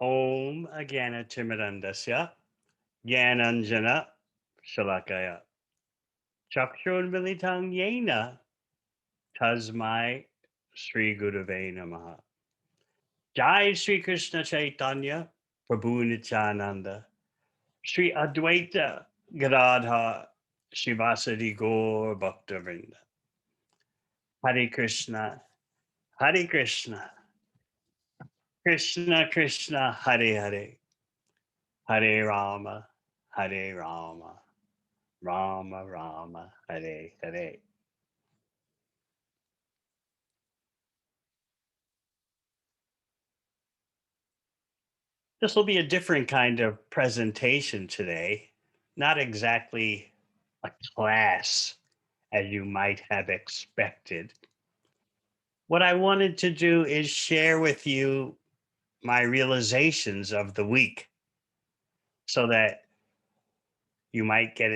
Om Agyanatimirandasya Gyananjana Shalakaya Chakshurmilitang Yena Tasmai Sri Gurave Namaha. Jai Sri Krishna Chaitanya Prabhu Nityananda Sri Advaita Gadadha Shivasadi Gaur Bhaktavinda. Hare Krishna, Hare Krishna, Krishna Krishna, Hare Hare, Hare Rama, Hare Rama, Rama Rama, Hare Hare. This will be a different kind of presentation today, not exactly a class as you might have expected. What I wanted to do is share with you my realizations of the week so that you might get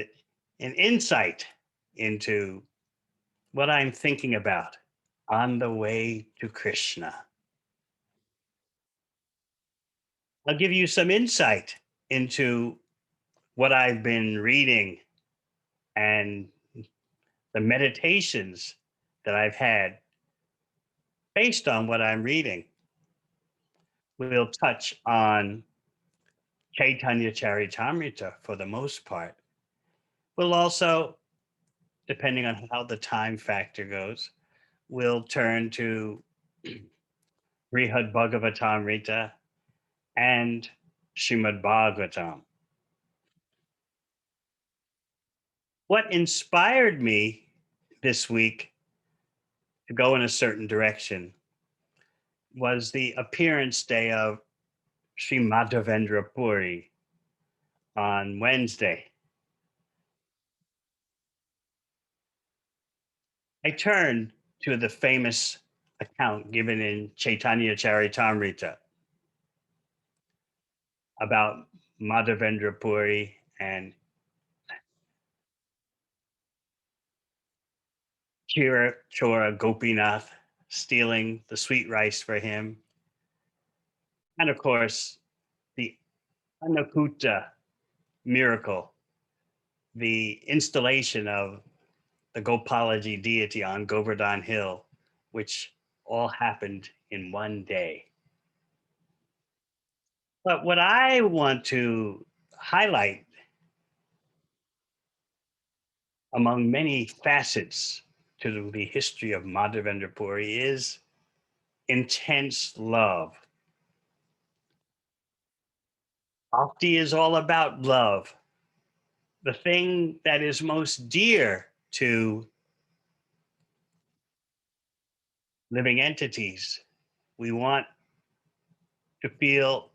an insight into what I'm thinking about on the way to Krishna. I'll give you some insight into what I've been reading and the meditations that I've had based on what I'm reading. We'll touch on Chaitanya Charitamrita for the most part. We'll also, depending on how the time factor goes, we'll turn to Brihad Bhagavatamrita and Srimad Bhagavatam. What inspired me this week to go in a certain direction was the appearance day of Sri Madhavendra Puri on Wednesday. I turned to the famous account given in Chaitanya Charitamrita about Madhavendra Puri and Chira Chora Gopinath stealing the sweet rice for him. And of course, the Annakuta miracle, the installation of the Gopalaji deity on Govardhan Hill, which all happened in one day. But what I want to highlight among many facets to the history of Madhavendra Puri is intense love. Bhakti is all about love, the thing that is most dear to living entities. We want to feel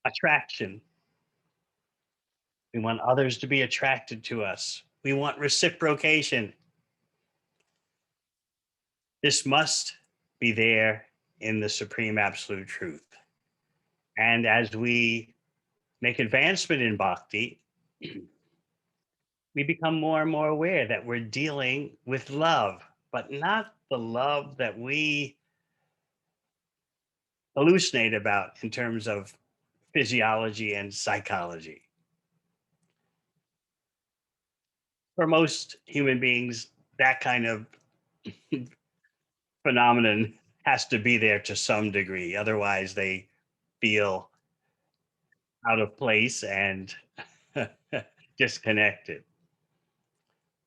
attraction. We want others to be attracted to us. We want reciprocation. This must be there in the supreme absolute truth. And as we make advancement in bhakti, we become more and more aware that we're dealing with love, but not the love that we hallucinate about in terms of physiology and psychology. For most human beings, that kind of phenomenon has to be there to some degree. Otherwise, they feel out of place and disconnected.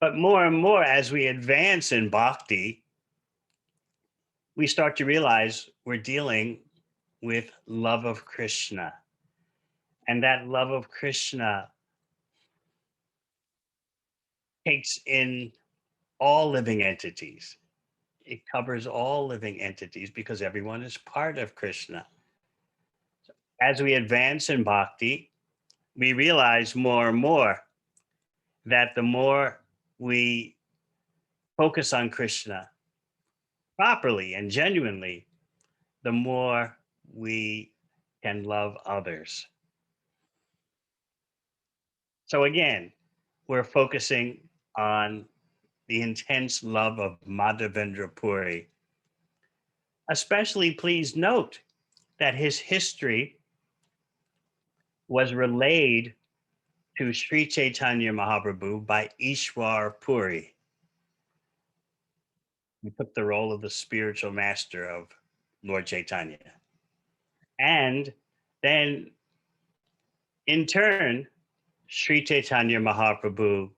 But more and more, as we advance in bhakti, we start to realize we're dealing with love of Krishna. And that love of Krishna takes in all living entities. It covers all living entities because everyone is part of Krishna. As we advance in bhakti, we realize more and more that the more we focus on Krishna properly and genuinely, the more we can love others. So again, we're focusing on the intense love of Madhavendra Puri. Especially, please note that his history was relayed to Sri Chaitanya Mahaprabhu by Ishwar Puri, who took the role of the spiritual master of Lord Chaitanya. And then, in turn, Sri Chaitanya Mahaprabhu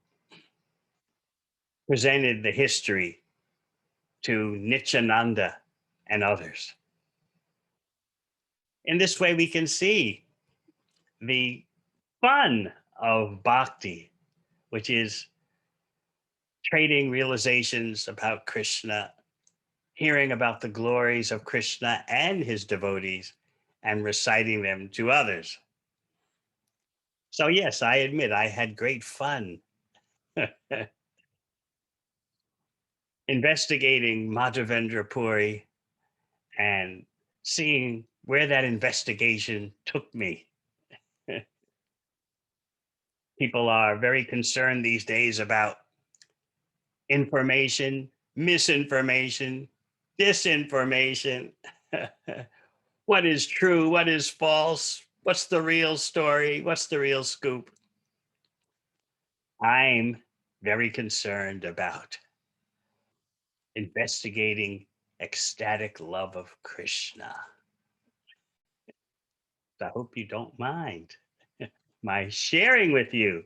presented the history to Nityananda and others. In this way, we can see the fun of bhakti, which is trading realizations about Krishna, hearing about the glories of Krishna and his devotees, and reciting them to others. So, yes, I admit I had great fun investigating Madhavendra Puri and seeing where that investigation took me. People are very concerned these days about information, misinformation, disinformation. What is true? What is false? What's the real story? What's the real scoop? I'm very concerned about investigating ecstatic love of Krishna. I hope you don't mind my sharing with you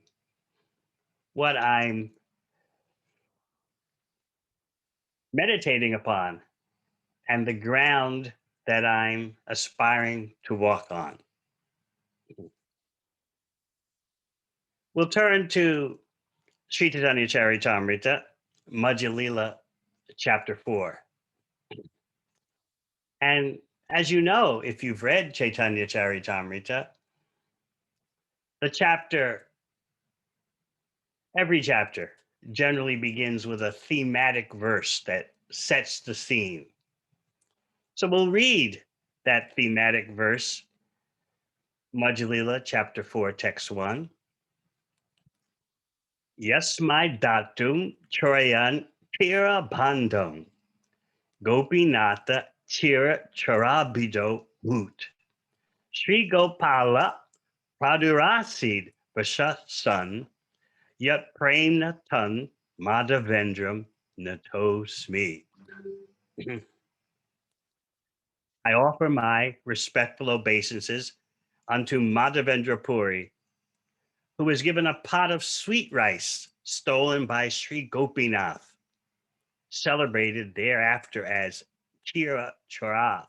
what I'm meditating upon and the ground that I'm aspiring to walk on. We'll turn to Sri Chaitanya Charitamrita, Madhya Lila, chapter 4. And as you know, if you've read Chaitanya Charitamrita, the chapter, every chapter, generally begins with a thematic verse that sets the scene. So we'll read that thematic verse, Madhya Lila, chapter 4, text 1. Yasmai datum chorayan tira bandam gopinata tira charabido moot. Sri Gopala pradurasid vasasan yat premna tan madhavendram natosmi. I offer my respectful obeisances unto Madhavendra Puri, who was given a pot of sweet rice stolen by Sri Gopinath, celebrated thereafter as Kira Chara,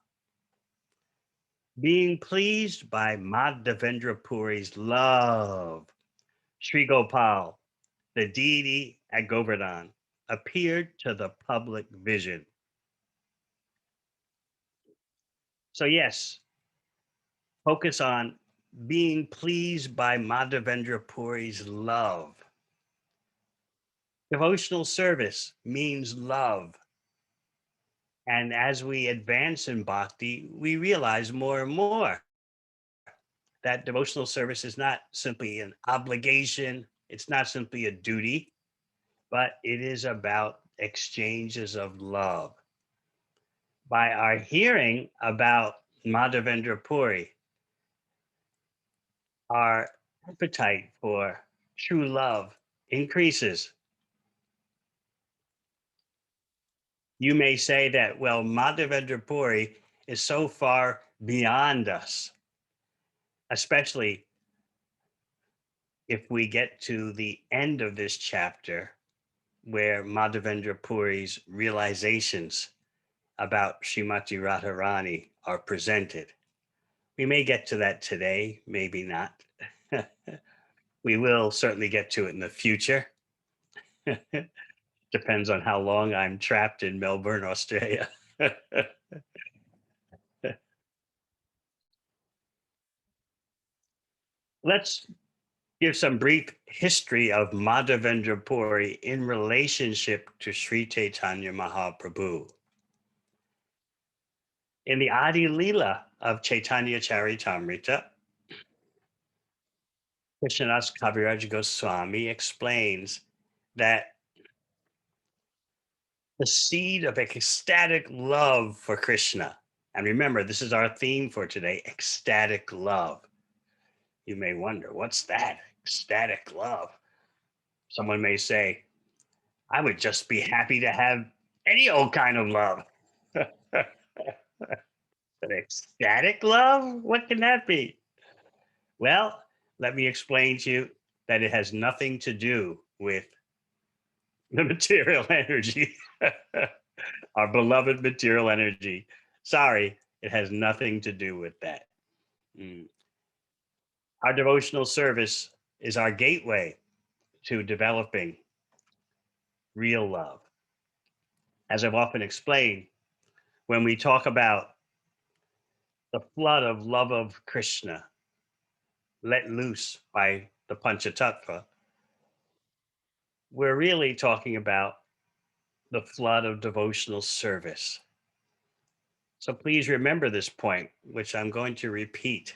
being pleased by Madhavendra Puri's love. Sri Gopal, the deity at Govardhan, appeared to the public vision. So, yes, focus on being pleased by Madhavendra Puri's love. Devotional service means love. And as we advance in bhakti, we realize more and more that devotional service is not simply an obligation, it's not simply a duty, but it is about exchanges of love. By our hearing about Madhavendra Puri, our appetite for true love increases. You may say that, well, Madhavendra Puri is so far beyond us, especially if we get to the end of this chapter where Madhavendra Puri's realizations about Srimati Radharani are presented. We may get to that today, maybe not. We will certainly get to it in the future. Depends on how long I'm trapped in Melbourne, Australia. Let's give some brief history of Madhavendra Puri in relationship to Sri Chaitanya Mahaprabhu. In the Adi Leela of Chaitanya Charitamrita, Krishnadas Kaviraj Goswami explains that the seed of ecstatic love for Krishna And remember, this is our theme for today, ecstatic love. You may wonder, what's that? Ecstatic love. Someone may say, I would just be happy to have any old kind of love. But ecstatic love? What can that be? Well, let me explain to you that it has nothing to do with the material energy, our beloved material energy. Sorry, it has nothing to do with that. Mm. Our devotional service is our gateway to developing real love. As I've often explained, when we talk about the flood of love of Krishna let loose by the Panchatattva, we're really talking about the flood of devotional service. So please remember this point, which I'm going to repeat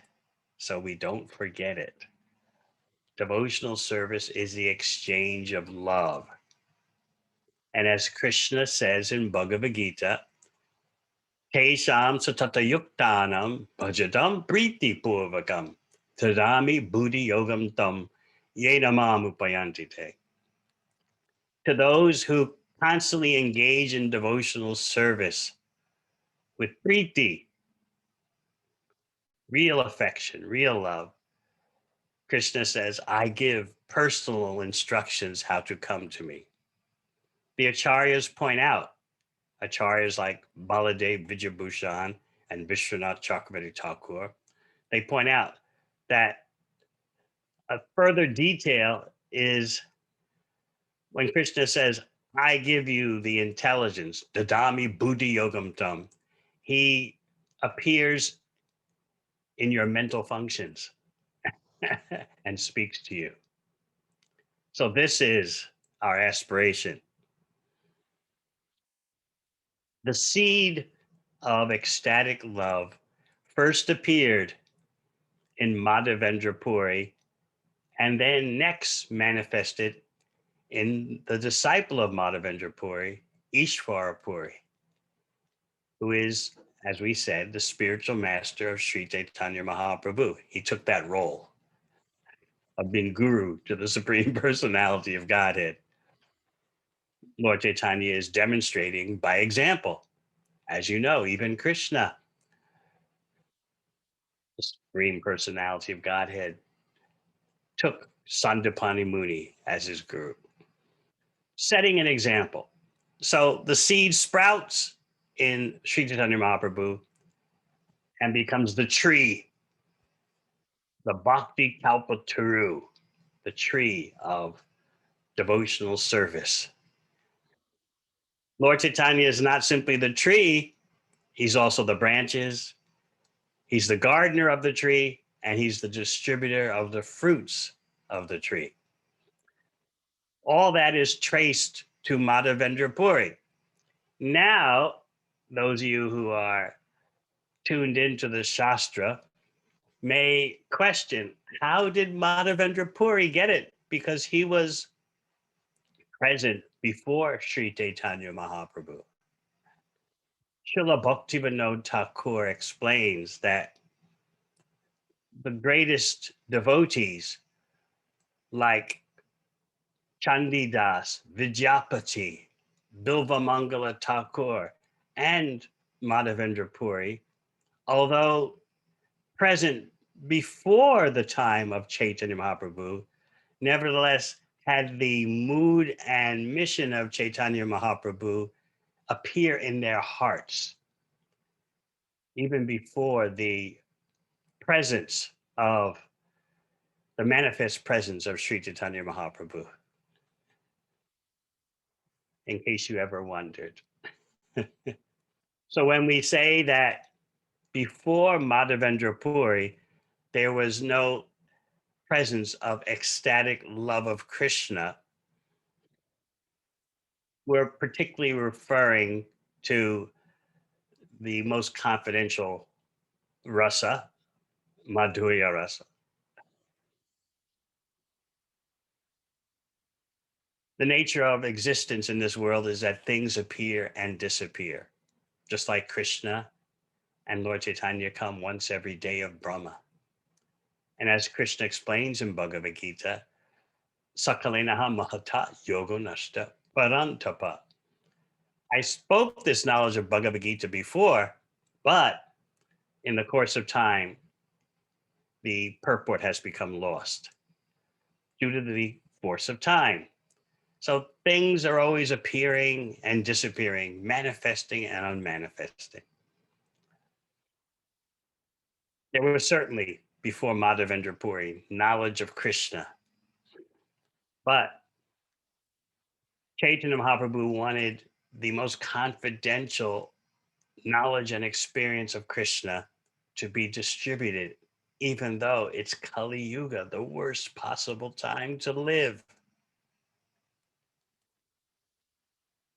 so we don't forget it. Devotional service is the exchange of love. And as Krishna says in Bhagavad Gita, Tesham satatayuktanam bhajadam priti purvakam tadami buddhi yogam tam yenamam upayantite. To those who constantly engage in devotional service with priti, real affection, real love, Krishna says, I give personal instructions how to come to me. The acharyas point out, acharyas like Baladev Vijayabhushan and Vishwanath Chakravarti Thakur, they point out that a further detail is when Krishna says, I give you the intelligence, Dadami Buddhi Yogam Tam, he appears in your mental functions and speaks to you. So this is our aspiration. The seed of ecstatic love first appeared in Madhavendra Puri and then next manifested in the disciple of Madhavendra Puri, Ishvara Puri, who is, as we said, the spiritual master of Sri Chaitanya Mahaprabhu. He took that role of being guru to the Supreme Personality of Godhead. Lord Chaitanya is demonstrating by example. As you know, even Krishna, the Supreme Personality of Godhead, took Sandipani Muni as his guru, setting an example. So the seed sprouts in Sri Chaitanya Mahaprabhu and becomes the tree, the Bhakti Kalpataru, the tree of devotional service. Lord Chaitanya is not simply the tree, he's also the branches, he's the gardener of the tree, and he's the distributor of the fruits of the tree. All that is traced to Madhavendra Puri. Now, those of you who are tuned into the Shastra may question, how did Madhavendra Puri get it? Because he was present before Sri Chaitanya Mahaprabhu. Srila Bhaktivinoda Thakur explains that the greatest devotees like Chandidas, Vidyapati, Bilvamangala Thakur, and Madhavendra Puri, although present before the time of Chaitanya Mahaprabhu, nevertheless had the mood and mission of Chaitanya Mahaprabhu appear in their hearts, even before the presence of the manifest presence of Sri Chaitanya Mahaprabhu, in case you ever wondered. So when we say that before Madhavendra Puri, there was no presence of ecstatic love of Krishna, we're particularly referring to the most confidential rasa, Madhurya rasa. The nature of existence in this world is that things appear and disappear, just like Krishna and Lord Chaitanya come once every day of Brahma. And as Krishna explains in Bhagavad Gita, Sakalenaha Mahata Yogo Nashta Parantapa. I spoke this knowledge of Bhagavad Gita before, but in the course of time, the purport has become lost due to the force of time. So things are always appearing and disappearing, manifesting and unmanifesting. There was certainly, before Madhavendra Puri, knowledge of Krishna, but Chaitanya Mahaprabhu wanted the most confidential knowledge and experience of Krishna to be distributed, even though it's Kali Yuga, the worst possible time to live.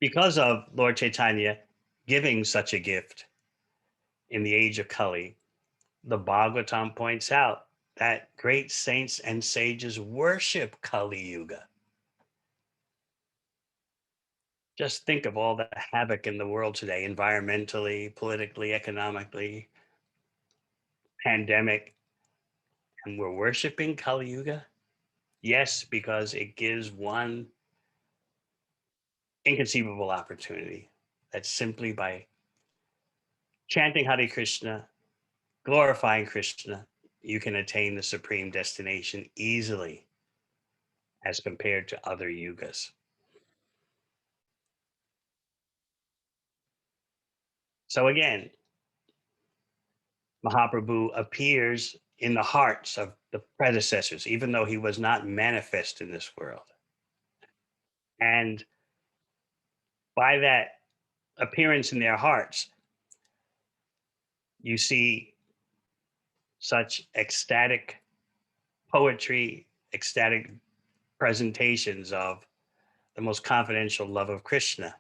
Because of Lord Chaitanya giving such a gift in the age of Kali, the Bhagavatam points out that great saints and sages worship Kali Yuga. Just think of all the havoc in the world today, environmentally, politically, economically, pandemic, and we're worshiping Kali Yuga. Yes, because it gives one inconceivable opportunity that simply by chanting Hare Krishna, glorifying Krishna, you can attain the supreme destination easily as compared to other yugas. So again, Mahaprabhu appears in the hearts of the predecessors, even though he was not manifest in this world. And by that appearance in their hearts, you see such ecstatic poetry, ecstatic presentations of the most confidential love of Krishna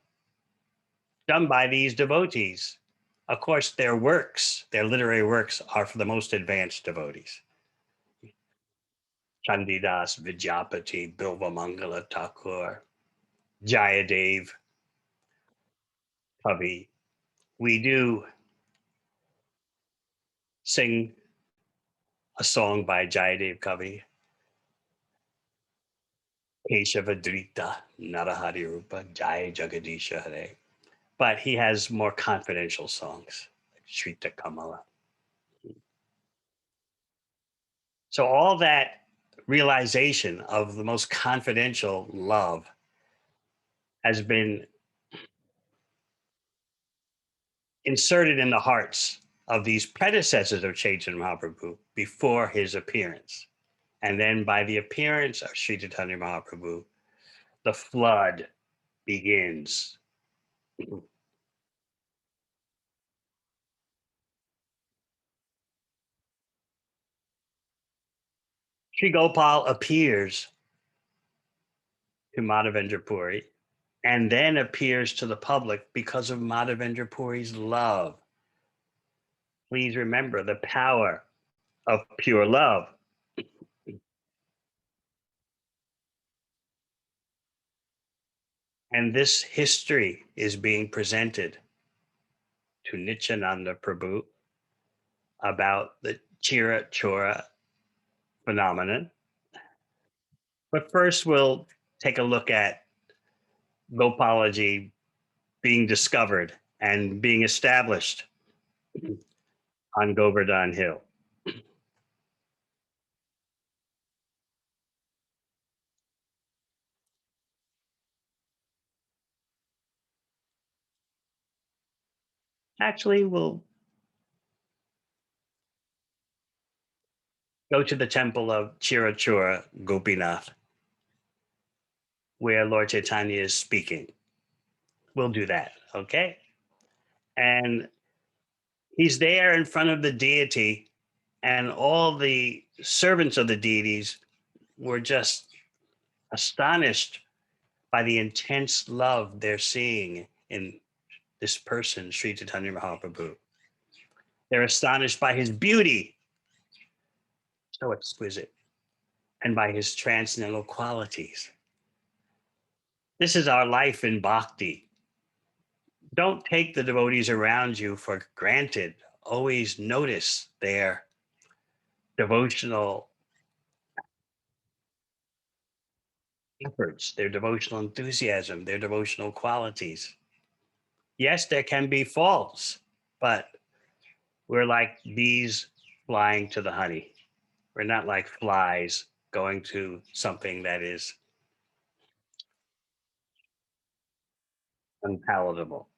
done by these devotees. Of course, their works, their literary works, are for the most advanced devotees. Chandidas, Vidyapati, Bilvamangala Thakur, Jayadev, Kavi. We do sing a song by Jayadev Kavi, Keshavadrita, Narahari Rupa, Jai Jagadisha Hare. But he has more confidential songs, like Shrita Kamala. So all that realization of the most confidential love has been inserted in the hearts of these predecessors of Chaitanya Mahaprabhu before his appearance. And then by the appearance of Sri Chaitanya Mahaprabhu, the flood begins. Sri Gopal appears to Madhavendra Puri and then appears to the public because of Madhavendra Puri's love. Please remember the power of pure love. And this history is being presented to Nityananda Prabhu about the Chira Chora phenomenon. But first, we'll take a look at Gopalaji being discovered and being established on Govardhan Hill. Actually, we'll go to the temple of Chirachura Gopinath, where Lord Chaitanya is speaking. We'll do that, okay? And he's there in front of the deity, and all the servants of the deities were just astonished by the intense love they're seeing in this person, Sri Chaitanya Mahaprabhu. They're astonished by his beauty, so exquisite, and by his transcendental qualities. This is our life in bhakti. Don't take the devotees around you for granted always notice their devotional efforts, their devotional enthusiasm, their devotional qualities. Yes, there can be faults, but we're like bees flying to the honey. We're not like flies going to something that is unpalatable.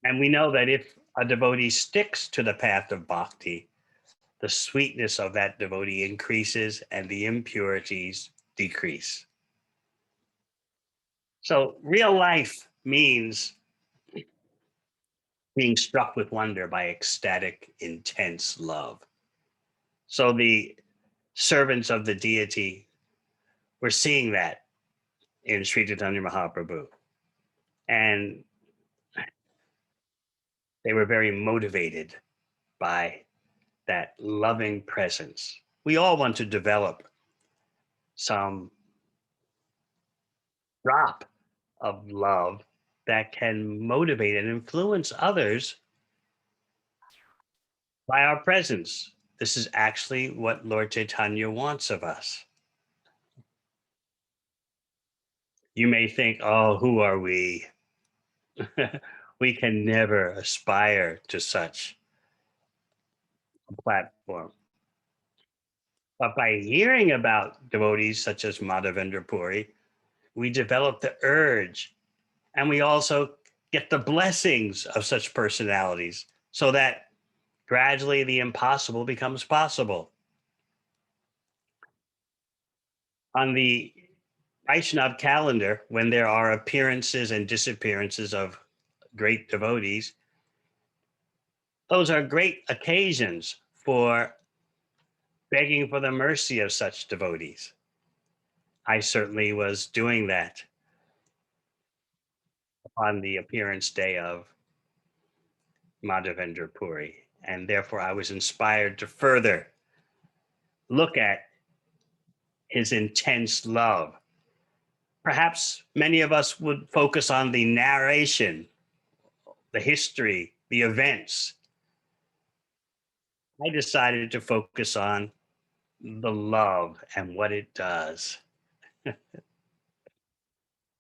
And we know that if a devotee sticks to the path of bhakti, the sweetness of that devotee increases and the impurities decrease. So, real life means being struck with wonder by ecstatic, intense love. So, the servants of the deity were seeing that in Sri Chaitanya Mahaprabhu. And they were very motivated by that loving presence. We all want to develop some drop of love that can motivate and influence others by our presence. This is actually what Lord Chaitanya wants of us. You may think, oh, who are we? We can never aspire to such a platform. But by hearing about devotees such as Madhavendra Puri, we develop the urge and we also get the blessings of such personalities so that gradually the impossible becomes possible. On the Vaishnav calendar, when there are appearances and disappearances of great devotees, those are great occasions for begging for the mercy of such devotees. I certainly was doing that on the appearance day of Madhavendra Puri, and therefore I was inspired to further look at his intense love. Perhaps many of us would focus on the narration, the history, the events. I decided to focus on the love and what it does.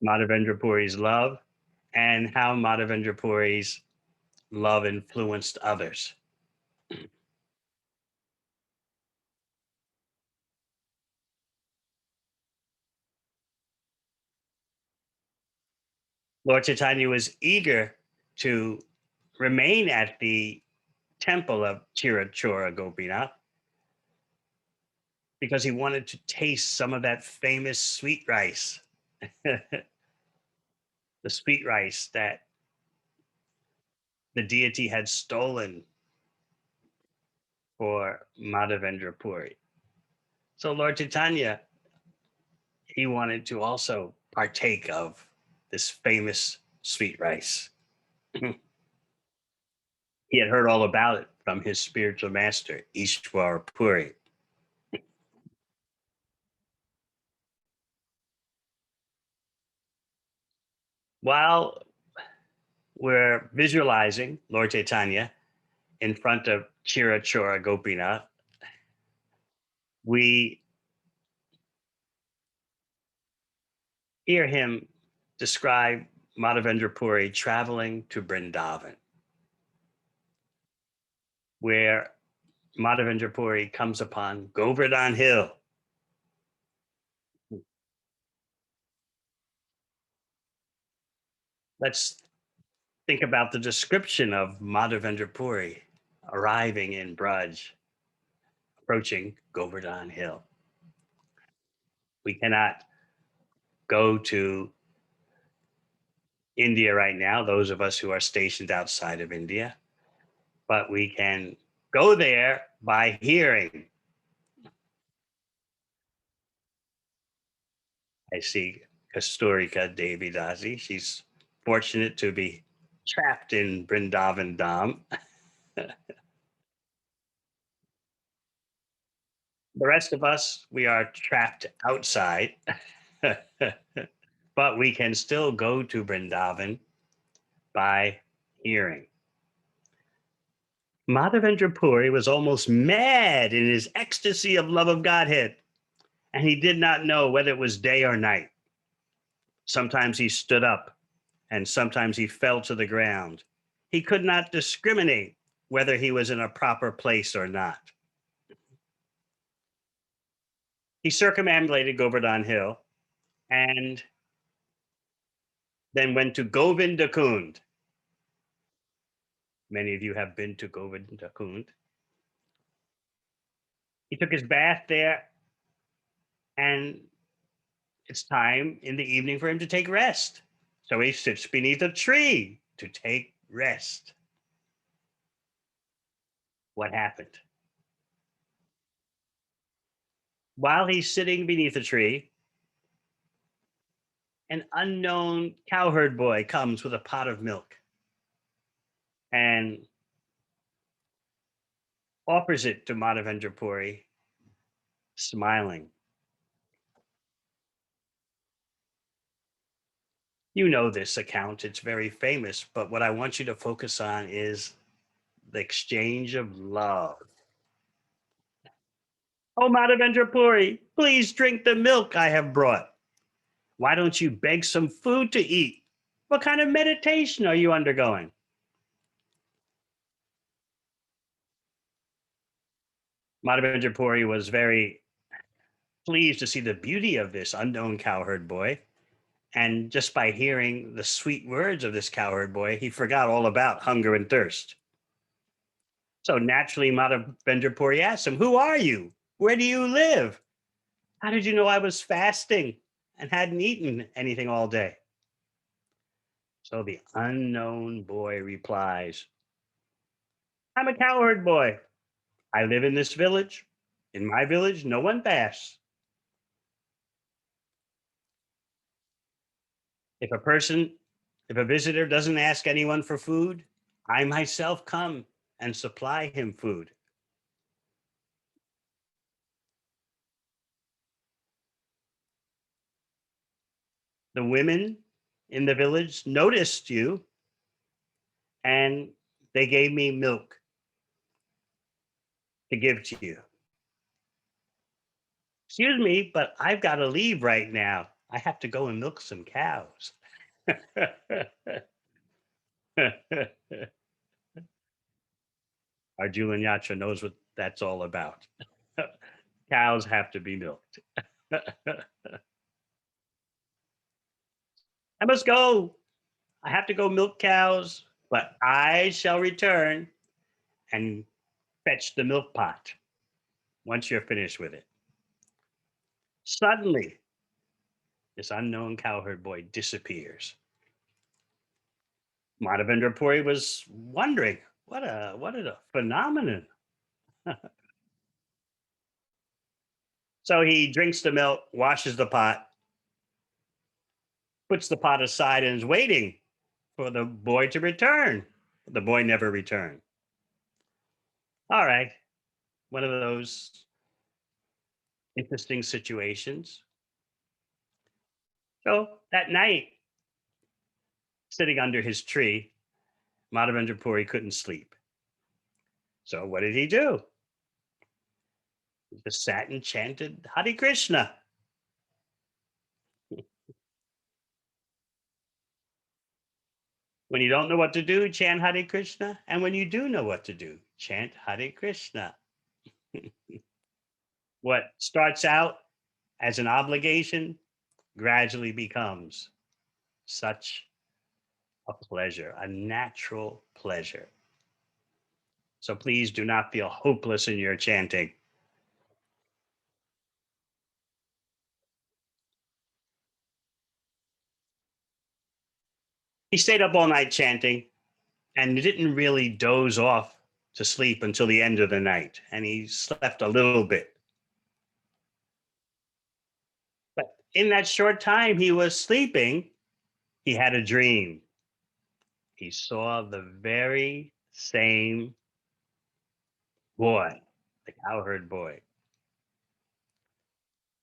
Madhavendra Puri's love and how Madhavendra Puri's love influenced others. Lord Chaitanya was eager to remain at the temple of Chirachora Gopinath because he wanted to taste some of that famous sweet rice, the sweet rice that the deity had stolen for Madhavendra Puri. So Lord Chaitanya, he wanted to also partake of this famous sweet rice. He had heard all about it from his spiritual master, Ishwar Puri. While we're visualizing Lord Chaitanya in front of Chirachora Gopinath, we hear him describe Madhavendra Puri traveling to Brindavan, where Madhavendra Puri comes upon Govardhan Hill. Let's think about the description of Madhavendra Puri arriving in Braj, approaching Govardhan Hill. We cannot go to India right now, those of us who are stationed outside of India, but we can go there by hearing. I see Kasturika Devi Dasi. She's fortunate to be trapped in Brindavan Dham. The rest of us, we are trapped outside, but we can still go to Brindavan by hearing. Madhavendra Puri was almost mad in his ecstasy of love of Godhead, and he did not know whether it was day or night. Sometimes he stood up, and sometimes he fell to the ground. He could not discriminate whether he was in a proper place or not. He circumambulated Govardhan Hill and then went to Govindakund. Many of you have been to Govindakund. He took his bath there, and it's time in the evening for him to take rest. So he sits beneath a tree to take rest. What happened? While he's sitting beneath a tree, an unknown cowherd boy comes with a pot of milk and offers it to Madhavendra Puri, smiling. You know this account, it's very famous, but what I want you to focus on is the exchange of love. Oh, Madhavendra Puri, please drink the milk I have brought. Why don't you beg some food to eat? What kind of meditation are you undergoing? Madhavendra Puri was very pleased to see the beauty of this unknown cowherd boy. And just by hearing the sweet words of this cowherd boy, he forgot all about hunger and thirst. So naturally, Madhavendra Puri asked him, "Who are you? Where do you live? How did you know I was fasting and hadn't eaten anything all day?" So the unknown boy replies, "I'm a cowherd boy. I live in this village. In my village, no one fasts. If a person, if a visitor doesn't ask anyone for food, I myself come and supply him food." The women in the village noticed you and they gave me milk to give to you. Excuse me, but I've got to leave right now. I have to go and milk some cows. Arjun Yatra knows what that's all about. Cows have to be milked. I must go. I have to go milk cows, but I shall return and fetch the milk pot once you're finished with it. Suddenly, this unknown cowherd boy disappears. Madhavendra Puri was wondering, what a phenomenon. So he drinks the milk, washes the pot, puts the pot aside, and is waiting for the boy to return. The boy never returned. All right, one of those interesting situations. So that night, sitting under his tree, Madhavendra Puri couldn't sleep. So what did he do? He just sat and chanted Hare Krishna. When you don't know what to do, chant Hare Krishna. And when you do know what to do, chant Hare Krishna. What starts out as an obligation gradually becomes such a pleasure, a natural pleasure. So please do not feel hopeless in your chanting. He stayed up all night chanting and didn't really doze off to sleep until the end of the night. And he slept a little bit. But in that short time he was sleeping, he had a dream. He saw the very same boy, the cowherd boy.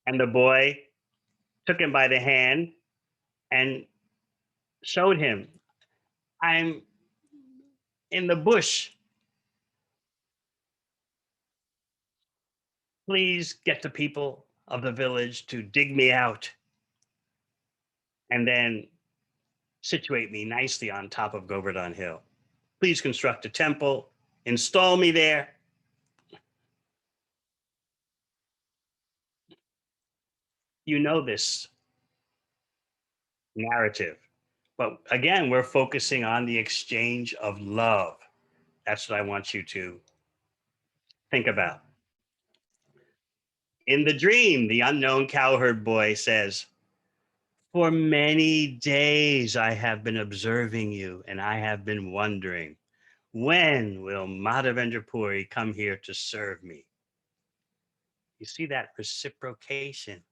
And the boy took him by the hand and showed him, "I'm in the bush Please get the people of the village to dig me out and then situate me nicely on top of Govardhan Hill. Please construct a temple, install me there. You know this narrative. But again, we're focusing on the exchange of love. That's what I want you to think about. In the dream, the unknown cowherd boy says, "For many days I have been observing you, and I have been wondering, when will Madhavendra Puri come here to serve me?" You see that reciprocation.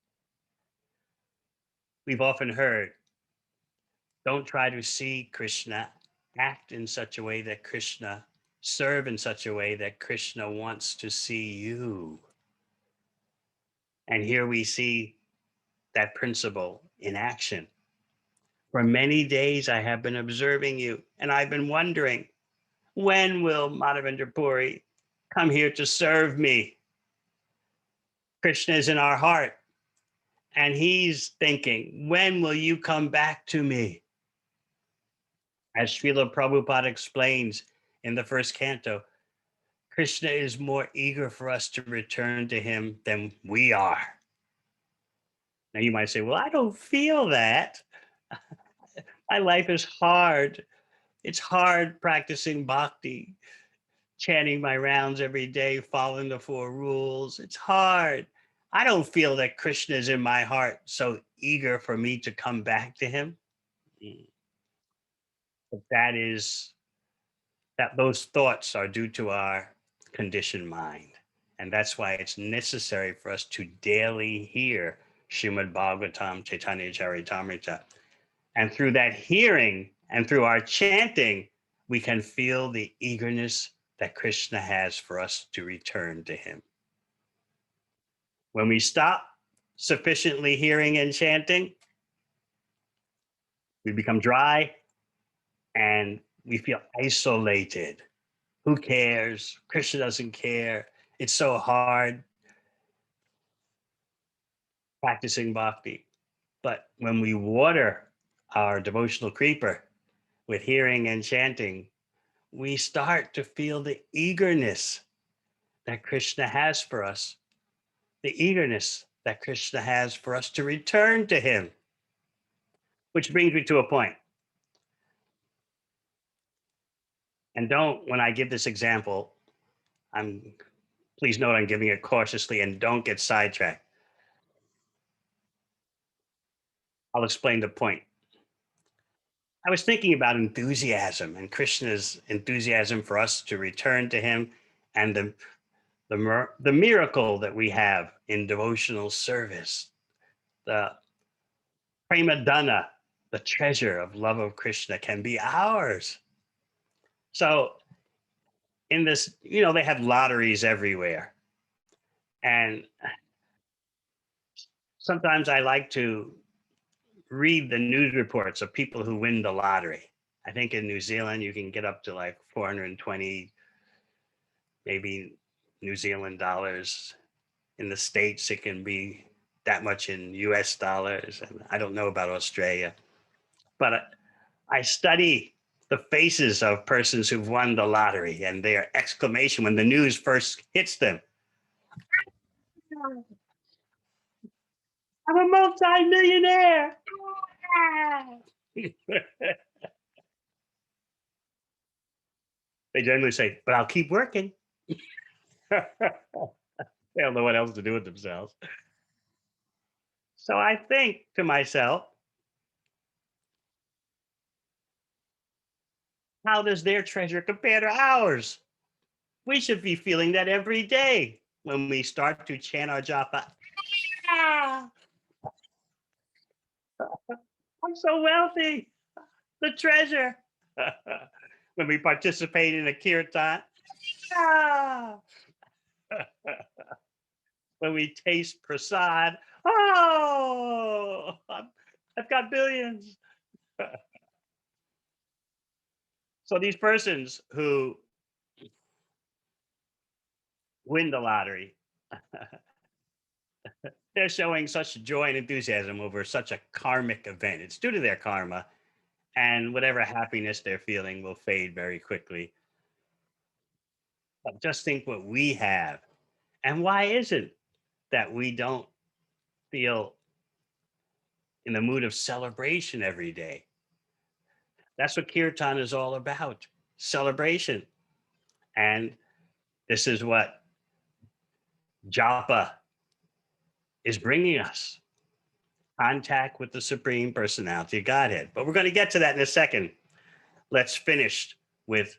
We've often heard, don't try to see Krishna, act in such a way that Krishna, serve in such a way that Krishna wants to see you. And here we see that principle in action. For many days I have been observing you, and I've been wondering, when will Madhavendra Puri come here to serve me? Krishna is in our heart, and he's thinking, when will you come back to me? As Srila Prabhupada explains in the first canto, Krishna is more eager for us to return to him than we are. Now you might say, well, I don't feel that. My life is hard. It's hard practicing bhakti, chanting my rounds every day, following the four rules. It's hard. I don't feel that Krishna is in my heart so eager for me to come back to him. Mm. But that those thoughts are due to our conditioned mind. And that's why it's necessary for us to daily hear Srimad Bhagavatam, Chaitanya Charitamrita. And through that hearing and through our chanting, we can feel the eagerness that Krishna has for us to return to him. When we stop sufficiently hearing and chanting, we become dry and we feel isolated. Who cares? Krishna doesn't care. It's so hard practicing bhakti. But when we water our devotional creeper with hearing and chanting, we start to feel the eagerness that Krishna has for us, the eagerness that Krishna has for us to return to him. Which brings me to a point. And don't, when I give this example, I'm please note I'm giving it cautiously and don't get sidetracked. I'll explain the point. I was thinking about enthusiasm and Krishna's enthusiasm for us to return to him and the miracle that we have in devotional service, the prema dana, the treasure of love of Krishna can be ours. So in this, they have lotteries everywhere. And sometimes I like to read the news reports of people who win the lottery. I think in New Zealand, you can get up to like 420, maybe New Zealand dollars. In the States, it can be that much in US dollars. And I don't know about Australia, but I study the faces of persons who've won the lottery and their exclamation when the news first hits them. I'm a multi-millionaire. They generally say, but I'll keep working. They don't know what else to do with themselves. So I think to myself, how does their treasure compare to ours? We should be feeling that every day when we start to chant our japa. Ah, I'm so wealthy. The treasure. When we participate in a kirtan. Ah, when we taste prasad. Oh, I've got billions. So these persons who win the lottery They're showing such joy and enthusiasm over such a karmic event. It's due to their karma, and whatever happiness they're feeling will fade very quickly. But just think what we have. And why is it that we don't feel in the mood of celebration every day? That's what kirtan is all about, celebration. And this is what japa is bringing us, contact with the Supreme Personality of Godhead. But we're going to get to that in a second. Let's finish with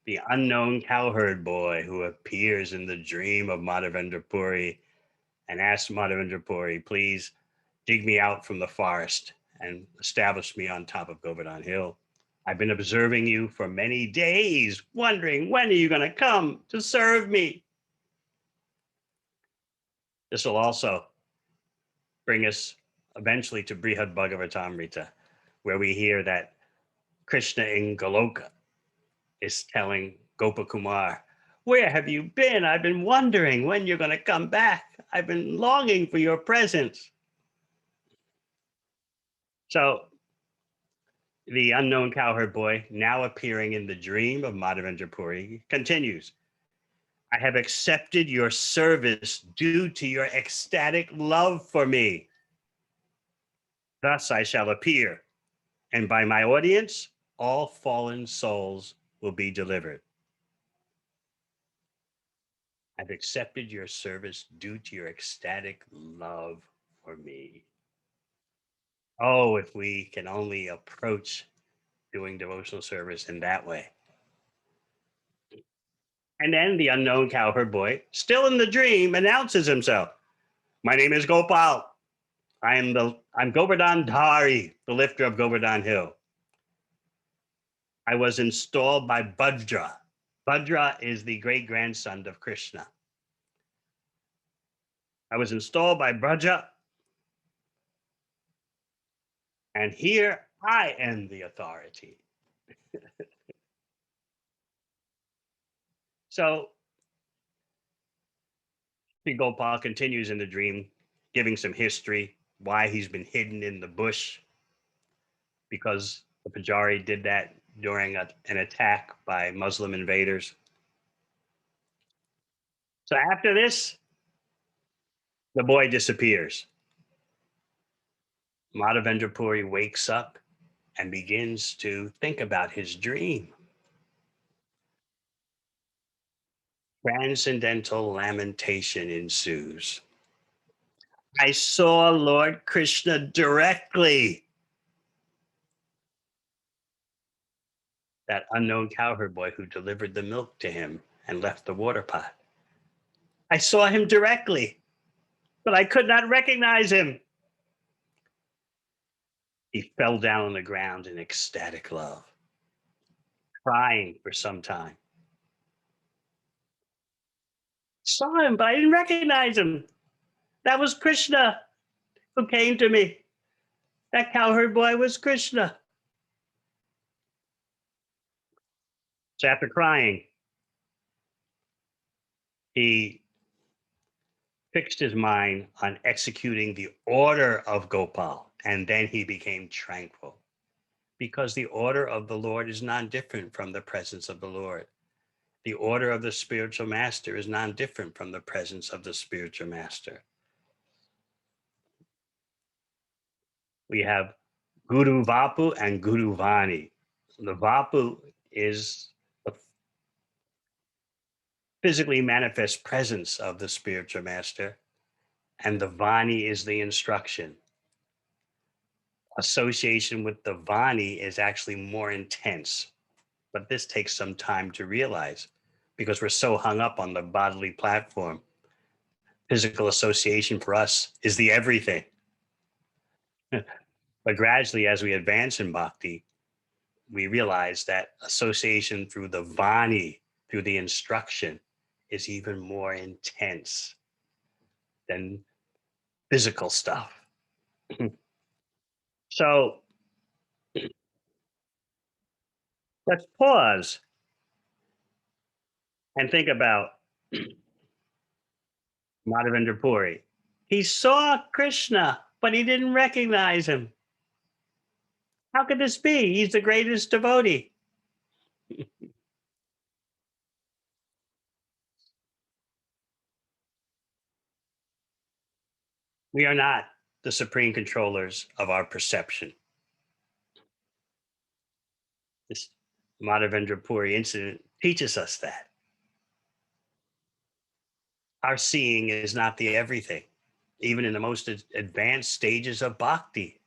the unknown cowherd boy who appears in the dream of Madhavendra Puri and asks Madhavendra Puri, please dig me out from the forest and establish me on top of Govardhan Hill. I've been observing you for many days, wondering when are you going to come to serve me? This will also bring us eventually to Brihad Bhagavatamrita, where we hear that Krishna in Goloka is telling Gopakumar, where have you been? I've been wondering when you're going to come back. I've been longing for your presence. So the unknown cowherd boy, now appearing in the dream of Madhavendra Puri, continues, I have accepted your service due to your ecstatic love for me. Thus I shall appear, and by my audience, all fallen souls will be delivered. I've accepted your service due to your ecstatic love for me. Oh, if we can only approach doing devotional service in that way. And then the unknown cowherd boy, still in the dream, announces himself. My name is Gopal. I'm Govardhan Dhari, the lifter of Govardhan Hill. I was installed by Bhadra. Bhadra is the great grandson of Krishna. I was installed by Bhadra, and here I am the authority. So Sri Gopal continues in the dream, giving some history, why he's been hidden in the bush, because the Pujari did that during an attack by Muslim invaders. So after this, the boy disappears. Madhavendra Puri wakes up and begins to think about his dream. Transcendental lamentation ensues. I saw Lord Krishna directly. That unknown cowherd boy who delivered the milk to him and left the water pot. I saw him directly, but I could not recognize him. He fell down on the ground in ecstatic love, crying for some time. Saw him, but I didn't recognize him. That was Krishna who came to me. That cowherd boy was Krishna. So after crying, he fixed his mind on executing the order of Gopal, and then he became tranquil because the order of the Lord is non different from the presence of the Lord. The order of the spiritual master is non different from the presence of the spiritual master. We have Guru Vapu and Guru Vani. The Vapu is the physically manifest presence of the spiritual master, and the Vani is the instruction. Association with the Vani is actually more intense, but this takes some time to realize because we're so hung up on the bodily platform. Physical association for us is the everything. But gradually, as we advance in bhakti, we realize that association through the Vani, through the instruction, is even more intense than physical stuff. So let's pause and think about Madhavendra Puri. He saw Krishna, but he didn't recognize him. How could this be? He's the greatest devotee. We are not the supreme controllers of our perception. This Madhavendra Puri incident teaches us that our seeing is not the everything, even in the most advanced stages of bhakti.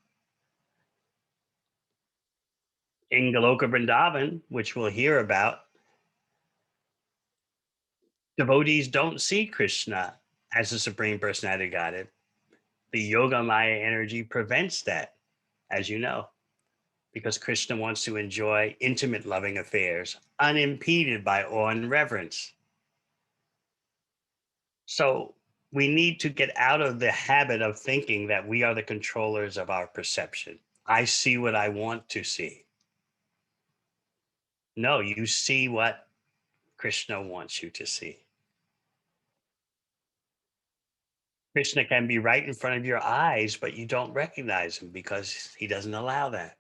In Goloka Vrindavan, which we'll hear about, devotees don't see Krishna as the Supreme Personality of Godhead. The Yoga Maya energy prevents that, as you know, because Krishna wants to enjoy intimate loving affairs unimpeded by awe and reverence. So we need to get out of the habit of thinking that we are the controllers of our perception. I see what I want to see. No, you see what Krishna wants you to see. Krishna can be right in front of your eyes, but you don't recognize him because he doesn't allow that.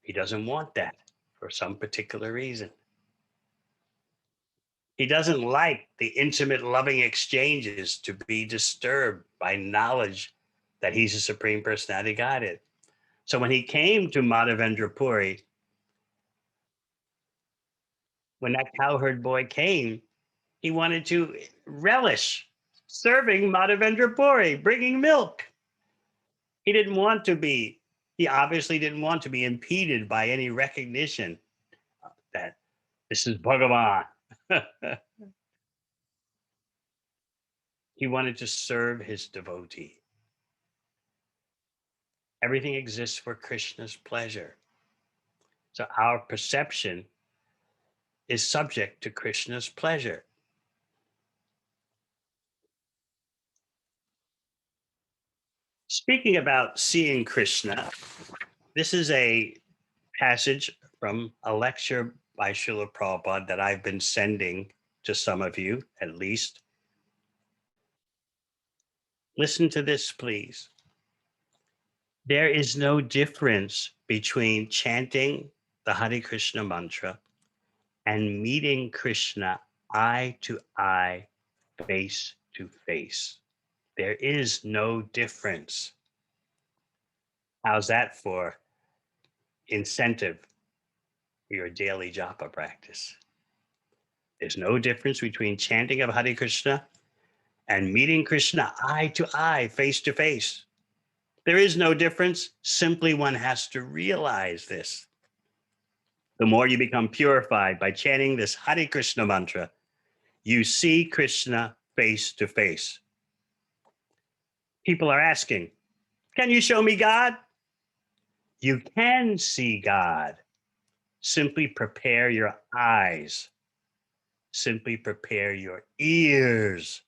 He doesn't want that for some particular reason. He doesn't like the intimate, loving exchanges to be disturbed by knowledge that he's a Supreme Personality Godhead. So when he came to Madhavendra Puri, when that cowherd boy came, he wanted to relish serving Madhavendra Puri, bringing milk. He didn't want to be, he obviously didn't want to be impeded by any recognition that this is Bhagavan. He wanted to serve his devotee. Everything exists for Krishna's pleasure. So our perception is subject to Krishna's pleasure. Speaking about seeing Krishna, this is a passage from a lecture by Srila Prabhupada that I've been sending to some of you, at least. Listen to this, please. There is no difference between chanting the Hare Krishna mantra and meeting Krishna eye to eye, face to face. There is no difference. How's that for incentive for your daily japa practice? There's no difference between chanting of Hare Krishna and meeting Krishna eye to eye, face to face. There is no difference. Simply one has to realize this. The more you become purified by chanting this Hare Krishna mantra, you see Krishna face to face. People are asking, can you show me God? You can see God. Simply prepare your eyes. Simply prepare your ears.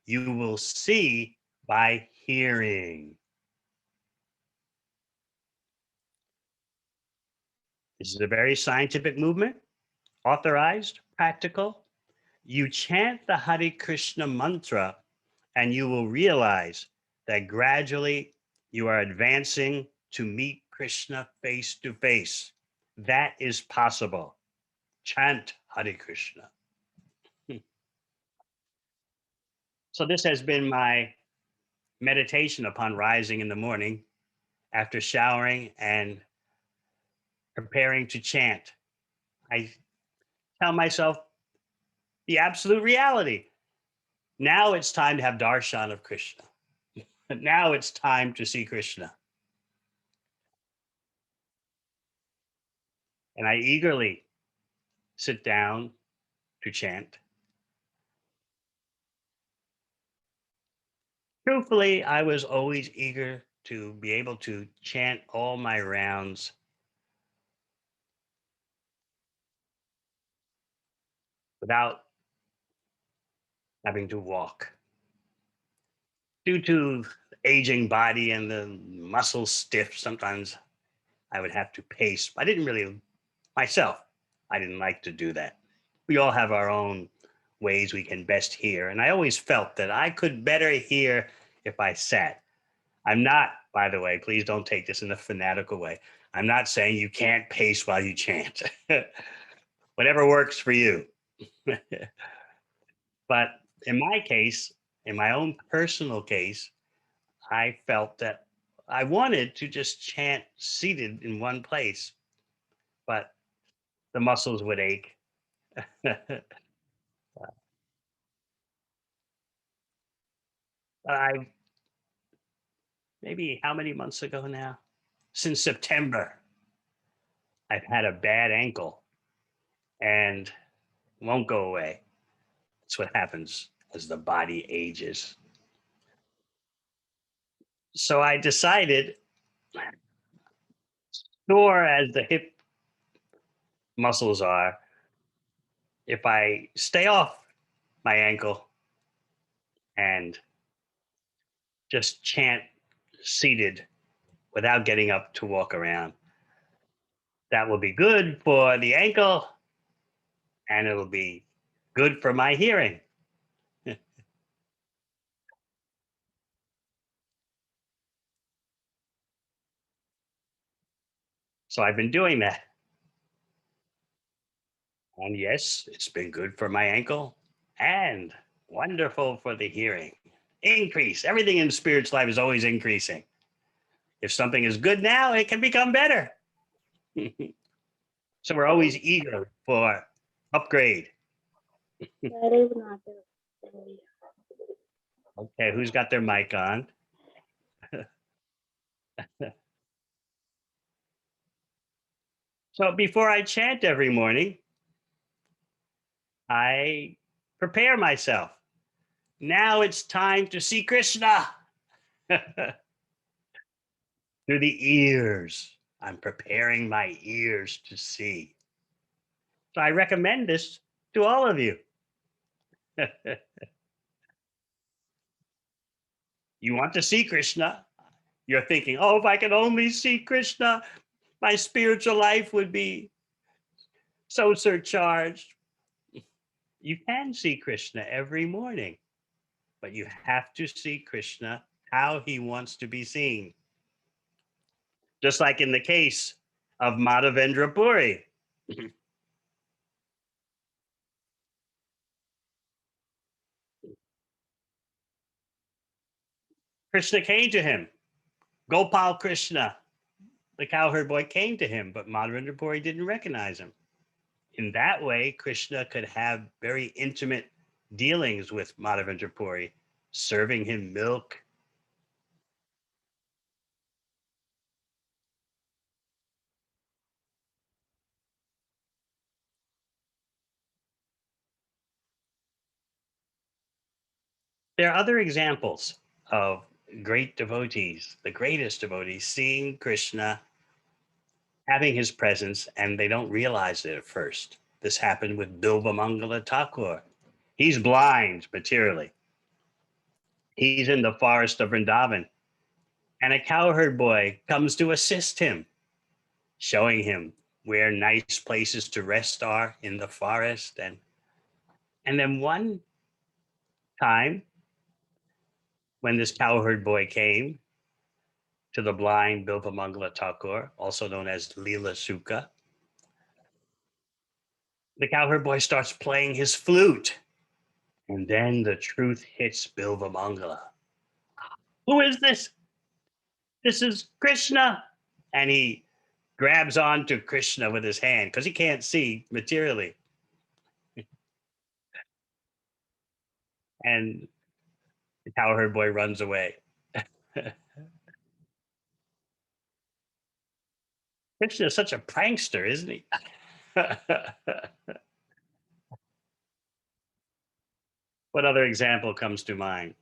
You will see by hearing. This is a very scientific movement, authorized, practical. You chant the Hare Krishna mantra, and you will realize that gradually you are advancing to meet Krishna face to face. That is possible. Chant Hare Krishna. So, this has been my meditation upon rising in the morning after showering and preparing to chant. I tell myself the absolute reality. Now it's time to have darshan of Krishna. Now it's time to see Krishna. And I eagerly sit down to chant. Truthfully, I was always eager to be able to chant all my rounds without having to walk. Due to aging body and the muscles stiff, sometimes I would have to pace. I didn't really, myself, I didn't like to do that. We all have our own ways we can best hear. And I always felt that I could better hear if I sat. I'm not, by the way, please don't take this in a fanatical way. I'm not saying you can't pace while you chant. Whatever works for you. But in my case, in my own personal case, I felt that I wanted to just chant seated in one place, but the muscles would ache. I maybe how many months ago now? Since September, I've had a bad ankle and won't go away. That's what happens as the body ages. So I decided, sore as the hip muscles are, if I stay off my ankle and just chant seated without getting up to walk around, that will be good for the ankle and it'll be good for my hearing. So I've been doing that. And yes, it's been good for my ankle and wonderful for the hearing. Increase. Everything in spirit's life is always increasing. If something is good now, it can become better. So we're always eager for upgrade. That is not the Okay, who's got their mic on? So before I chant every morning, I prepare myself. Now it's time to see Krishna through the ears. I'm preparing my ears to see. So I recommend this to all of you. You want to see Krishna? You're thinking, oh, if I could only see Krishna, my spiritual life would be so surcharged. You can see Krishna every morning, but you have to see Krishna how he wants to be seen. Just like in the case of Madhavendra Puri. Krishna came to him. Gopal Krishna, the cowherd boy, came to him, but Madhavendra Puri didn't recognize him. In that way, Krishna could have very intimate dealings with Madhavendra Puri, serving him milk. There are other examples of great devotees, the greatest devotees, seeing Krishna, having his presence, and they don't realize it at first. This happened with Bilba Mangala Thakur. He's blind materially. He's in the forest of Vrindavan, and a cowherd boy comes to assist him, showing him where nice places to rest are in the forest. And then one time, when this cowherd boy came to the blind Bilba Mangala Thakur, also known as Leela Sukha, the cowherd boy starts playing his flute. And then the truth hits Bilba Mangala. Who is this? This is Krishna. And he grabs onto Krishna with his hand because he can't see materially. And the cowherd boy runs away. Krishna is such a prankster, isn't he? What other example comes to mind?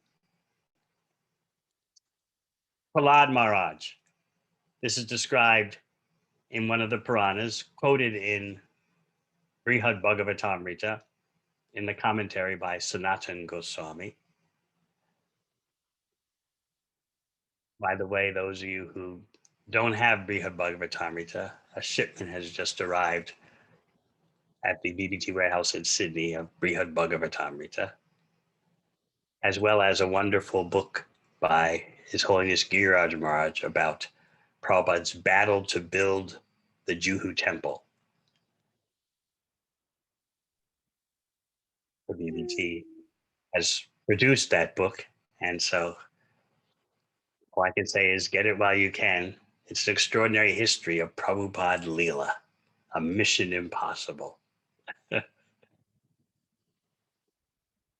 Prahlad Maharaj. This is described in one of the Puranas, quoted in Brihad Bhagavatamrita in the commentary by Sanatan Goswami. By the way, those of you who don't have Brihad Bhagavatamrita, a shipment has just arrived at the BBT warehouse in Sydney of Brihad Bhagavatamrita, as well as a wonderful book by His Holiness Giriraj Maharaj about Prabhupada's battle to build the Juhu temple. The BBT has produced that book, and so all I can say is get it while you can. It's an extraordinary history of Prabhupada Leela, a mission impossible. A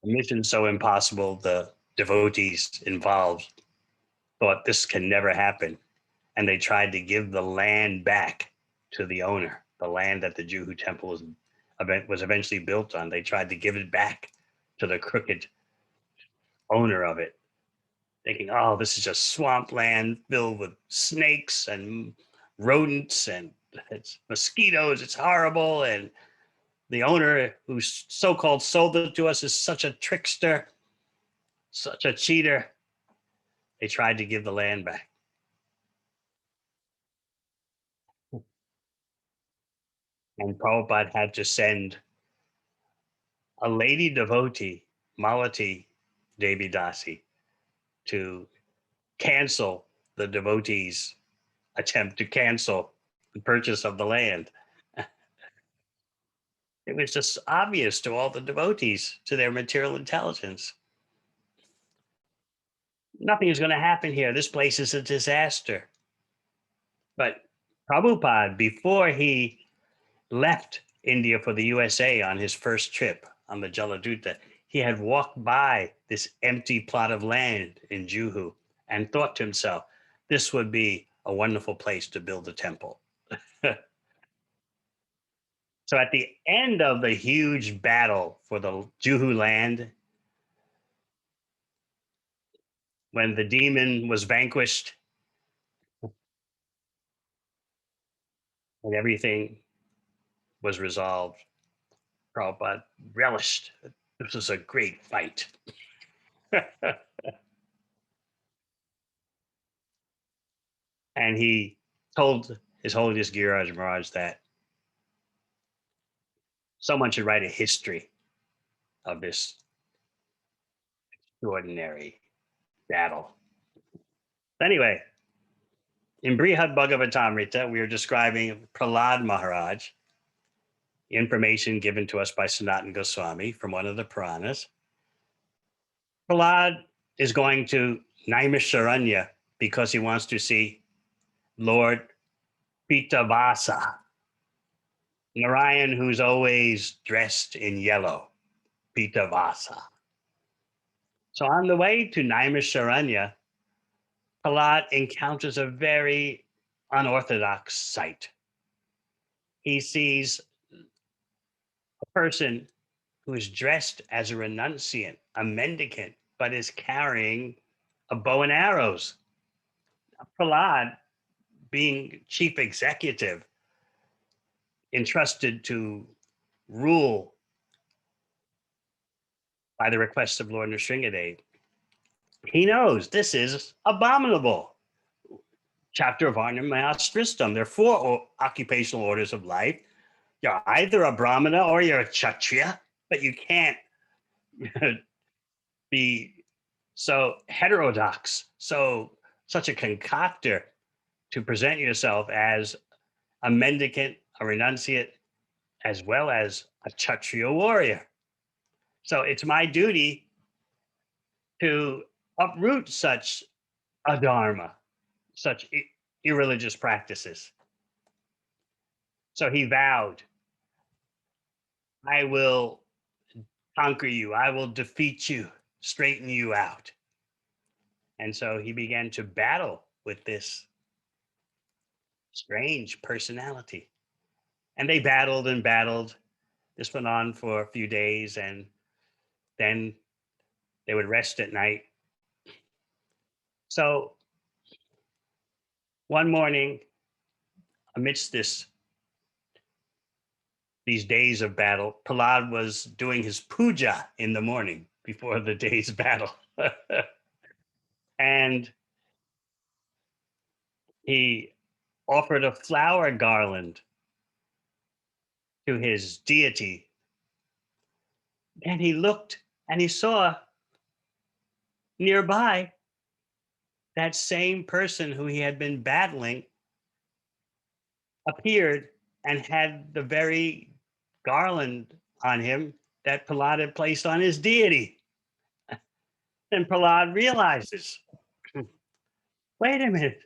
mission so impossible, the devotees involved thought this can never happen. And they tried to give the land back to the owner, the land that the Juhu temple was eventually built on. They tried to give it back to the crooked owner of it, thinking, oh, this is just swampland filled with snakes and rodents and it's mosquitoes. It's horrible. And the owner who so called sold it to us is such a trickster, such a cheater. They tried to give the land back. And Prabhupada had to send a lady devotee, Malati Devi Dasi, to cancel the devotees' attempt to cancel the purchase of the land. It was just obvious to all the devotees, to their material intelligence. Nothing is going to happen here. This place is a disaster. But Prabhupada, before he left India for the USA on his first trip on the Jaladuta, he had walked by this empty plot of land in Juhu and thought to himself, this would be a wonderful place to build a temple. So at the end of the huge battle for the Juhu land, when the demon was vanquished and everything was resolved, Prabhupada relished. This was a great fight. And he told His Holiness Giriraj Maharaj that someone should write a history of this extraordinary battle. Anyway, in Brihad Bhagavatamrita, we are describing Prahlad Maharaj, information given to us by Sanatana Goswami from one of the Puranas. Prahlad is going to Naimisharanya because he wants to see Lord Pitavasa, Narayan, who's always dressed in yellow, Pitavasa. So on the way to Naimisharanya, Prahlad encounters a very unorthodox sight. He sees a person who is dressed as a renunciant, a mendicant, but is carrying a bow and arrows. Prahlad, being chief executive, entrusted to rule by the request of Lord Nrsingadev, he knows this is abominable. Chapter Varnam Mayastristam. There are four occupational orders of life. You're either a Brahmana or you're a Kshatriya, but you can't be so heterodox, such a concoctor to present yourself as a mendicant, a renunciate, as well as a Kshatriya warrior. So it's my duty to uproot such adharma, such irreligious practices. So he vowed, I will conquer you, I will defeat you, straighten you out. And so he began to battle with this strange personality. And they battled and battled. This went on for a few days, and then they would rest at night. So one morning, amidst these days of battle, Prahlad was doing his puja in the morning before the day's battle. And he offered a flower garland to his deity. And he looked and he saw nearby that same person who he had been battling appeared and had the very garland on him that Prahlad had placed on his deity. And Prahlad realizes, wait a minute,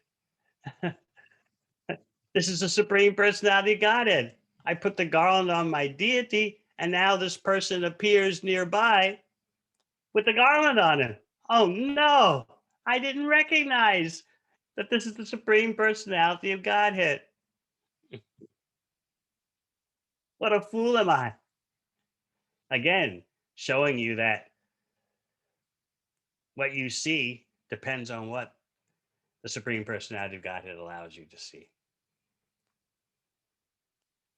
this is the Supreme Personality of Godhead. I put the garland on my deity, and now this person appears nearby with the garland on him. Oh no, I didn't recognize that this is the Supreme Personality of Godhead. What a fool am I? Again, showing you that what you see depends on what the Supreme Personality of Godhead allows you to see.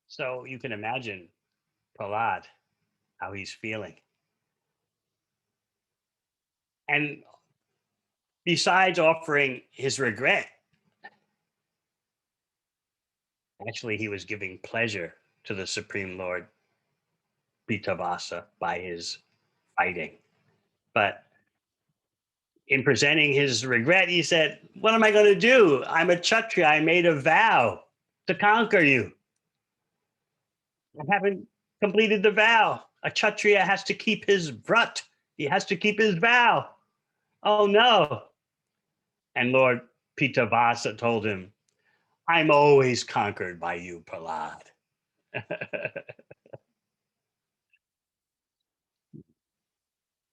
So you can imagine Prahlad, how he's feeling. And besides offering his regret, actually, he was giving pleasure to the Supreme Lord Pitavasa by his fighting. But in presenting his regret, he said, what am I going to do? I'm a Kshatriya. I made a vow to conquer you. I haven't completed the vow. A Kshatriya has to keep his vrat. He has to keep his vow. Oh no. And Lord Pitavasa told him, I'm always conquered by you, Prahlad.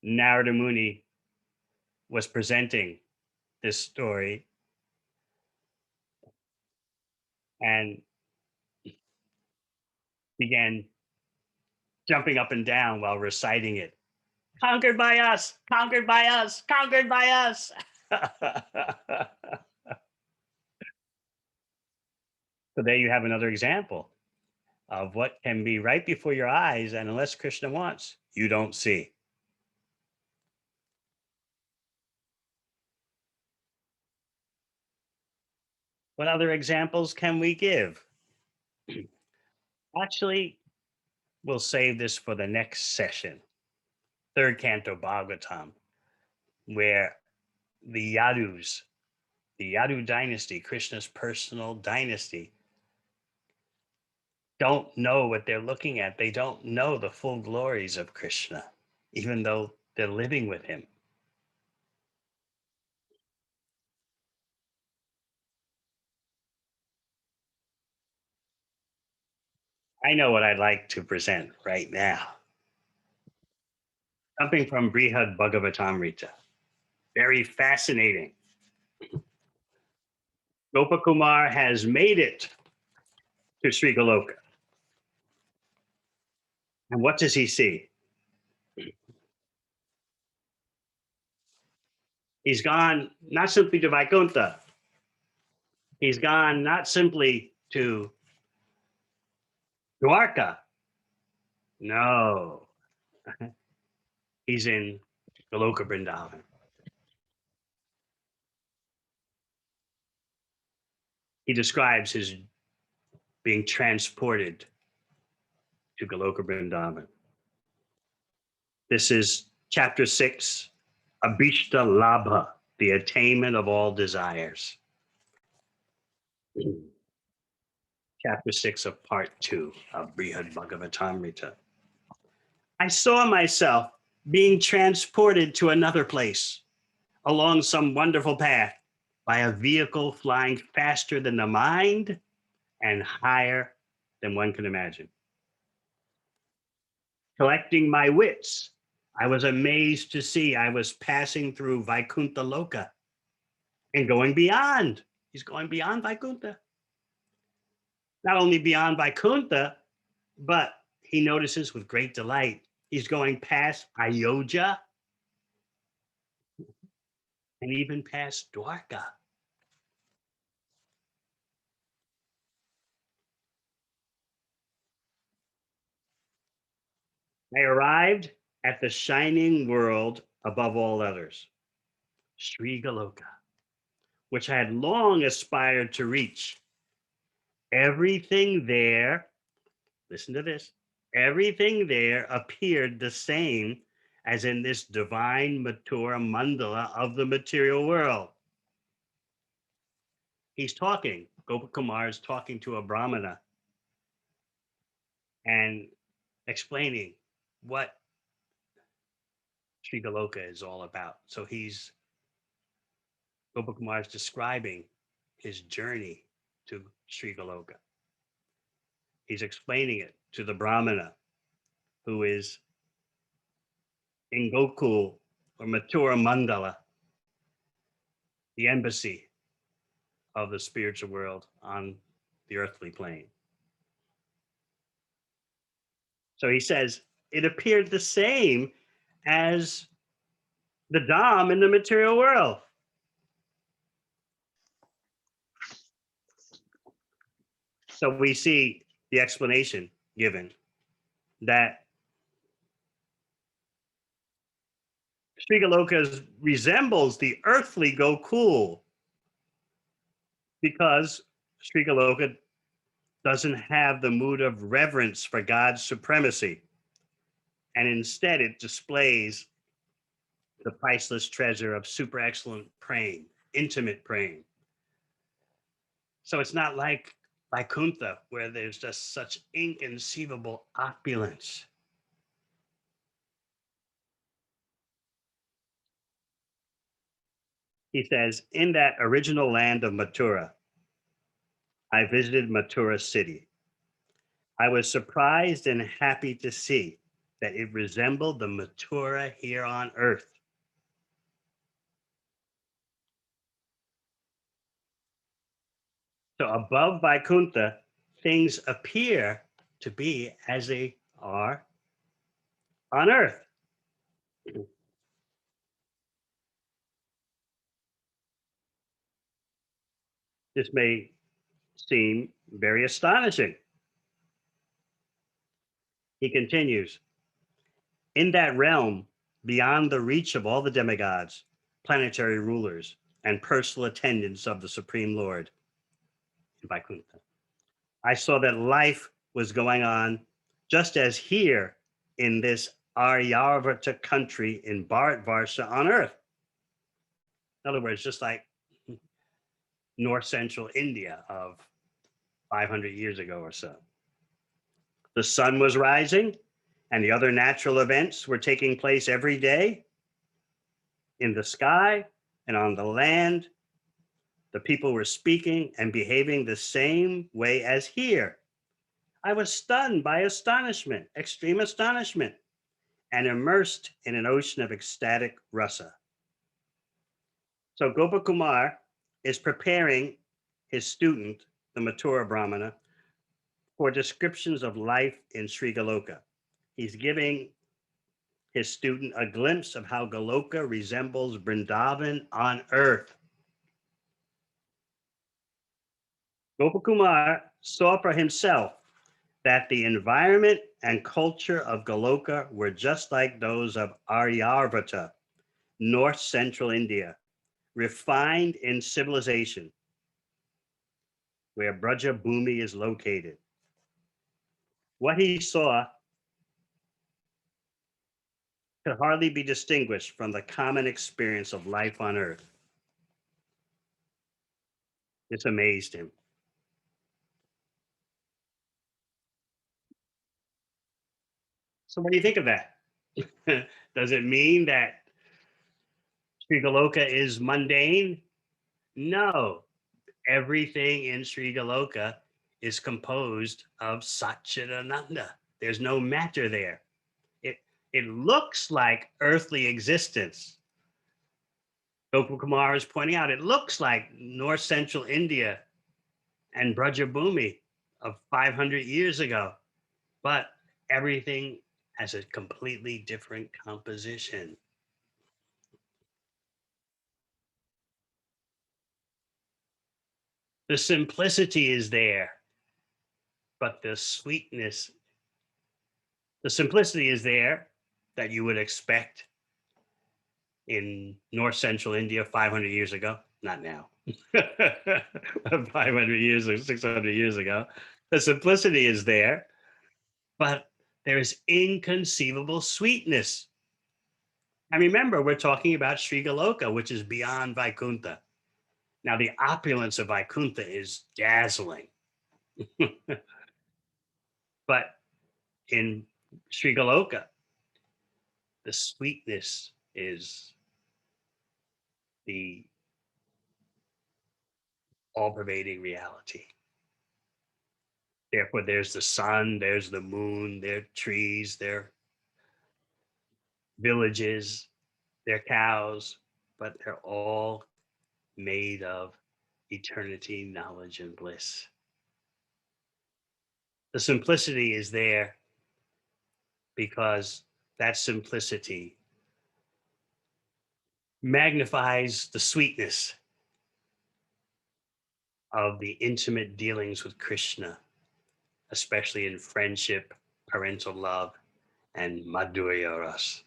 Narada Muni was presenting this story and began jumping up and down while reciting it. Conquered by us, conquered by us, conquered by us. So there you have another example of what can be right before your eyes, and unless Krishna wants, you don't see. What other examples can we give? Actually, we'll save this for the next session, third canto Bhagavatam, where the Yadus, the Yadu dynasty, Krishna's personal dynasty, don't know what they're looking at. They don't know the full glories of Krishna, even though they're living with him. I know what I'd like to present right now. Something from Brihad Bhagavatamrita. Very fascinating. Gopakumar has made it to Sri Goloka. And what does he see? He's gone not simply to Vaikuntha, he's gone not simply to Dwarka. No, he's in Goloka Vrindavan. He describes his being transported to Goloka Vrindavan. This is chapter 6, Abhishta Labha, the attainment of all desires. Chapter 6 of part 2 of Brihad Bhagavatamrita. I saw myself being transported to another place along some wonderful path by a vehicle flying faster than the mind and higher than one can imagine. Collecting my wits, I was amazed to see I was passing through Vaikuntha Loka and going beyond. He's going beyond Vaikuntha. Not only beyond Vaikuntha, but he notices with great delight, he's going past Ayodhya and even past Dwarka. I arrived at the shining world above all others, Sri Galoka, which I had long aspired to reach. Everything there, listen to this, everything there appeared the same as in this divine Mathura mandala of the material world. He's talking. Gopakumar is talking to a Brahmana and explaining what Sri Galoka is all about. So Gopakumar is describing his journey to Sri Galoka. He's explaining it to the Brahmana who is in Gokul or Mathura Mandala, the embassy of the spiritual world on the earthly plane. So he says it appeared the same as the Dom in the material world. So we see the explanation given that Sri Galoka resembles the earthly Gokul because Sri Galoka doesn't have the mood of reverence for God's supremacy. And instead, it displays the priceless treasure of super excellent praying, intimate praying. So it's not like Vaikuntha, where there's just such inconceivable opulence. He says, in that original land of Mathura, I visited Mathura city. I was surprised and happy to see that it resembled the Mathura here on earth. So above Vaikuntha, things appear to be as they are on earth. This may seem very astonishing. He continues, in that realm, beyond the reach of all the demigods, planetary rulers, and personal attendants of the Supreme Lord in Vaikuntha, I saw that life was going on just as here in this Aryavata country in Bharatvarsha on Earth. In other words, just like north central India of 500 years ago or so. The sun was rising and the other natural events were taking place every day in the sky and on the land. The people were speaking and behaving the same way as here. I was stunned by astonishment, extreme astonishment, and immersed in an ocean of ecstatic rasa. So Gopakumar is preparing his student, the Mathura Brahmana, for descriptions of life in Sri Galoka. He's giving his student a glimpse of how Galoka resembles Vrindavan on earth. Gopakumar saw for himself that the environment and culture of Galoka were just like those of Aryavata, north central India, refined in civilization, where Braja Bhumi is located. What he saw could hardly be distinguished from the common experience of life on earth. This amazed him. So, what do you think of that? Does it mean that Sri Galoka is mundane? No. Everything in Sri Galoka is composed of Satchidananda. There's no matter there. It, it looks like earthly existence. Gopal Kumar is pointing out, it looks like north central India and Brajabhumi of 500 years ago, but everything has a completely different composition. The simplicity is there, but the simplicity is there that you would expect in north central India 500 years ago, not now, 500 years or 600 years ago. The simplicity is there, but there is inconceivable sweetness. And remember, we're talking about Sri Galoka, which is beyond Vaikuntha. Now, the opulence of Vaikuntha is dazzling, but in Sri Goloka, the sweetness is the all pervading reality. Therefore, there's the sun, there's the moon, there are trees, there are villages, there are cows, but they're all made of eternity, knowledge, and bliss. The simplicity is there because that simplicity magnifies the sweetness of the intimate dealings with Krishna, especially in friendship, parental love, and Madhurya Ras.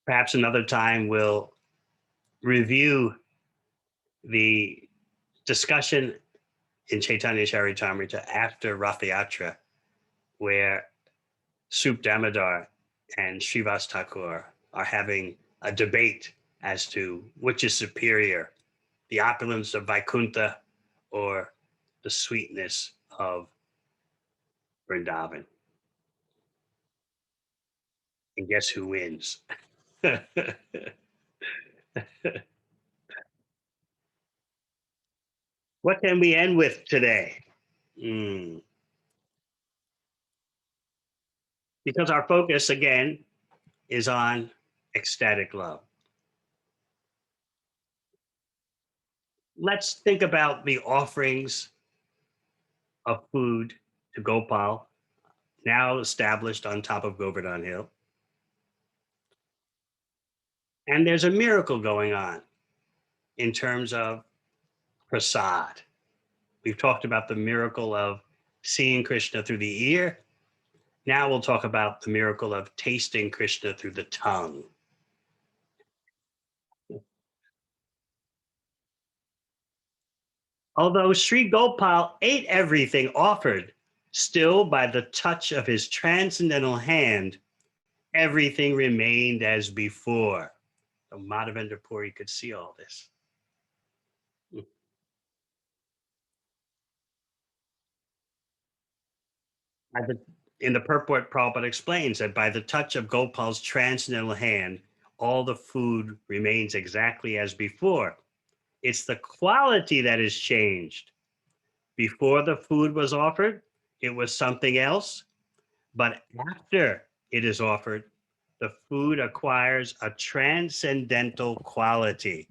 Perhaps another time we'll review the discussion in Chaitanya Charitamrita after Rath Yatra, where Sup Damodar and Srivas Thakur are having a debate as to which is superior, the opulence of Vaikuntha or the sweetness of Vrindavan. And guess who wins? What can we end with today? Mm, because our focus, again, is on ecstatic love. Let's think about the offerings of food to Gopal, now established on top of Govardhan Hill. And there's a miracle going on in terms of prasad. We've talked about the miracle of seeing Krishna through the ear. Now we'll talk about the miracle of tasting Krishna through the tongue. Although Sri Gopal ate everything offered, still by the touch of his transcendental hand, everything remained as before. So Madhavendra Puri could see all this. By the, in the purport, Prabhupada explains that by the touch of Gopal's transcendental hand, all the food remains exactly as before. It's the quality that is changed. Before the food was offered, it was something else. But after it is offered, the food acquires a transcendental quality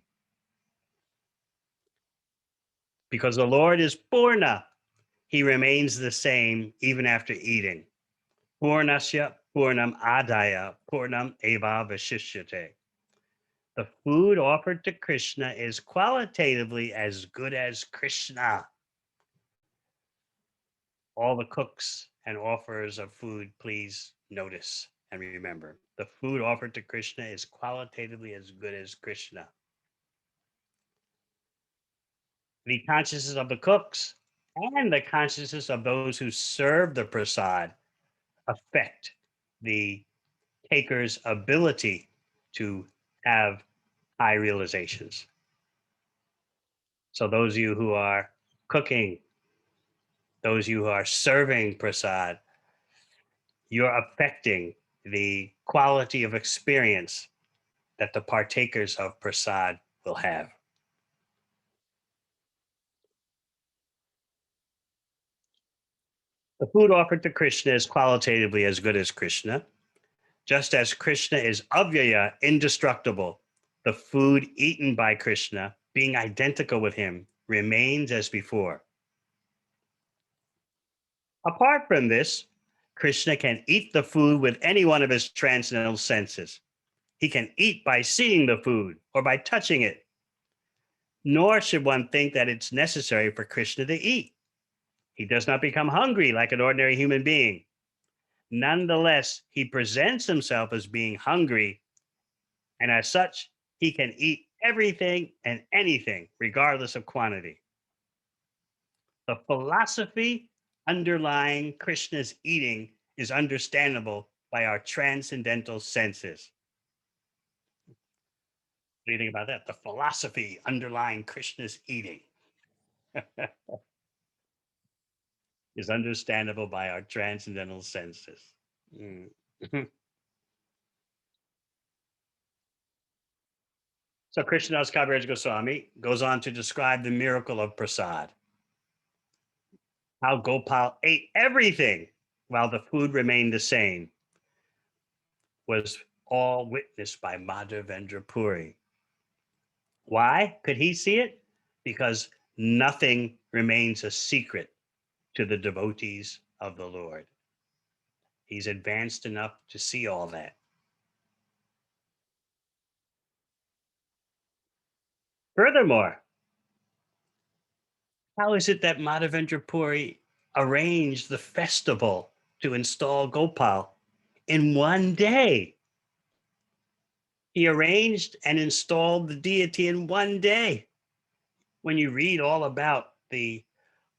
because the Lord is Purna. He remains the same even after eating. Purnasya Purnam Adaya Purnam Eva Vashishyate. The food offered to Krishna is qualitatively as good as Krishna. All the cooks and offers of food, please notice and remember the food offered to Krishna is qualitatively as good as Krishna. The consciousness of the cooks and the consciousness of those who serve the prasad affect the taker's ability to have high realizations. So, those of you who are cooking, those of you who are serving prasad, you're affecting the quality of experience that the partakers of prasad will have. The food offered to Krishna is qualitatively as good as Krishna. Just as Krishna is avyaya, indestructible, the food eaten by Krishna, being identical with him, remains as before. Apart from this, Krishna can eat the food with any one of his transcendental senses. He can eat by seeing the food or by touching it. Nor should one think that it's necessary for Krishna to eat. He does not become hungry like an ordinary human being. Nonetheless, he presents himself as being hungry, and as such, he can eat everything and anything, regardless of quantity. The philosophy underlying Krishna's eating is understandable by our transcendental senses. do you think about that? The philosophy underlying Krishna's eating is understandable by our transcendental senses. Mm. So Krishnadas Kaviraj Goswami goes on to describe the miracle of prasad, how Gopal ate everything while the food remained the same, was all witnessed by Madhavendra Puri. Why could he see it? Because nothing remains a secret to the devotees of the Lord. He's advanced enough to see all that. Furthermore, how is it that Madhavendra Puri arranged the festival to install Gopal in one day? He arranged and installed the deity in one day. When you read all about the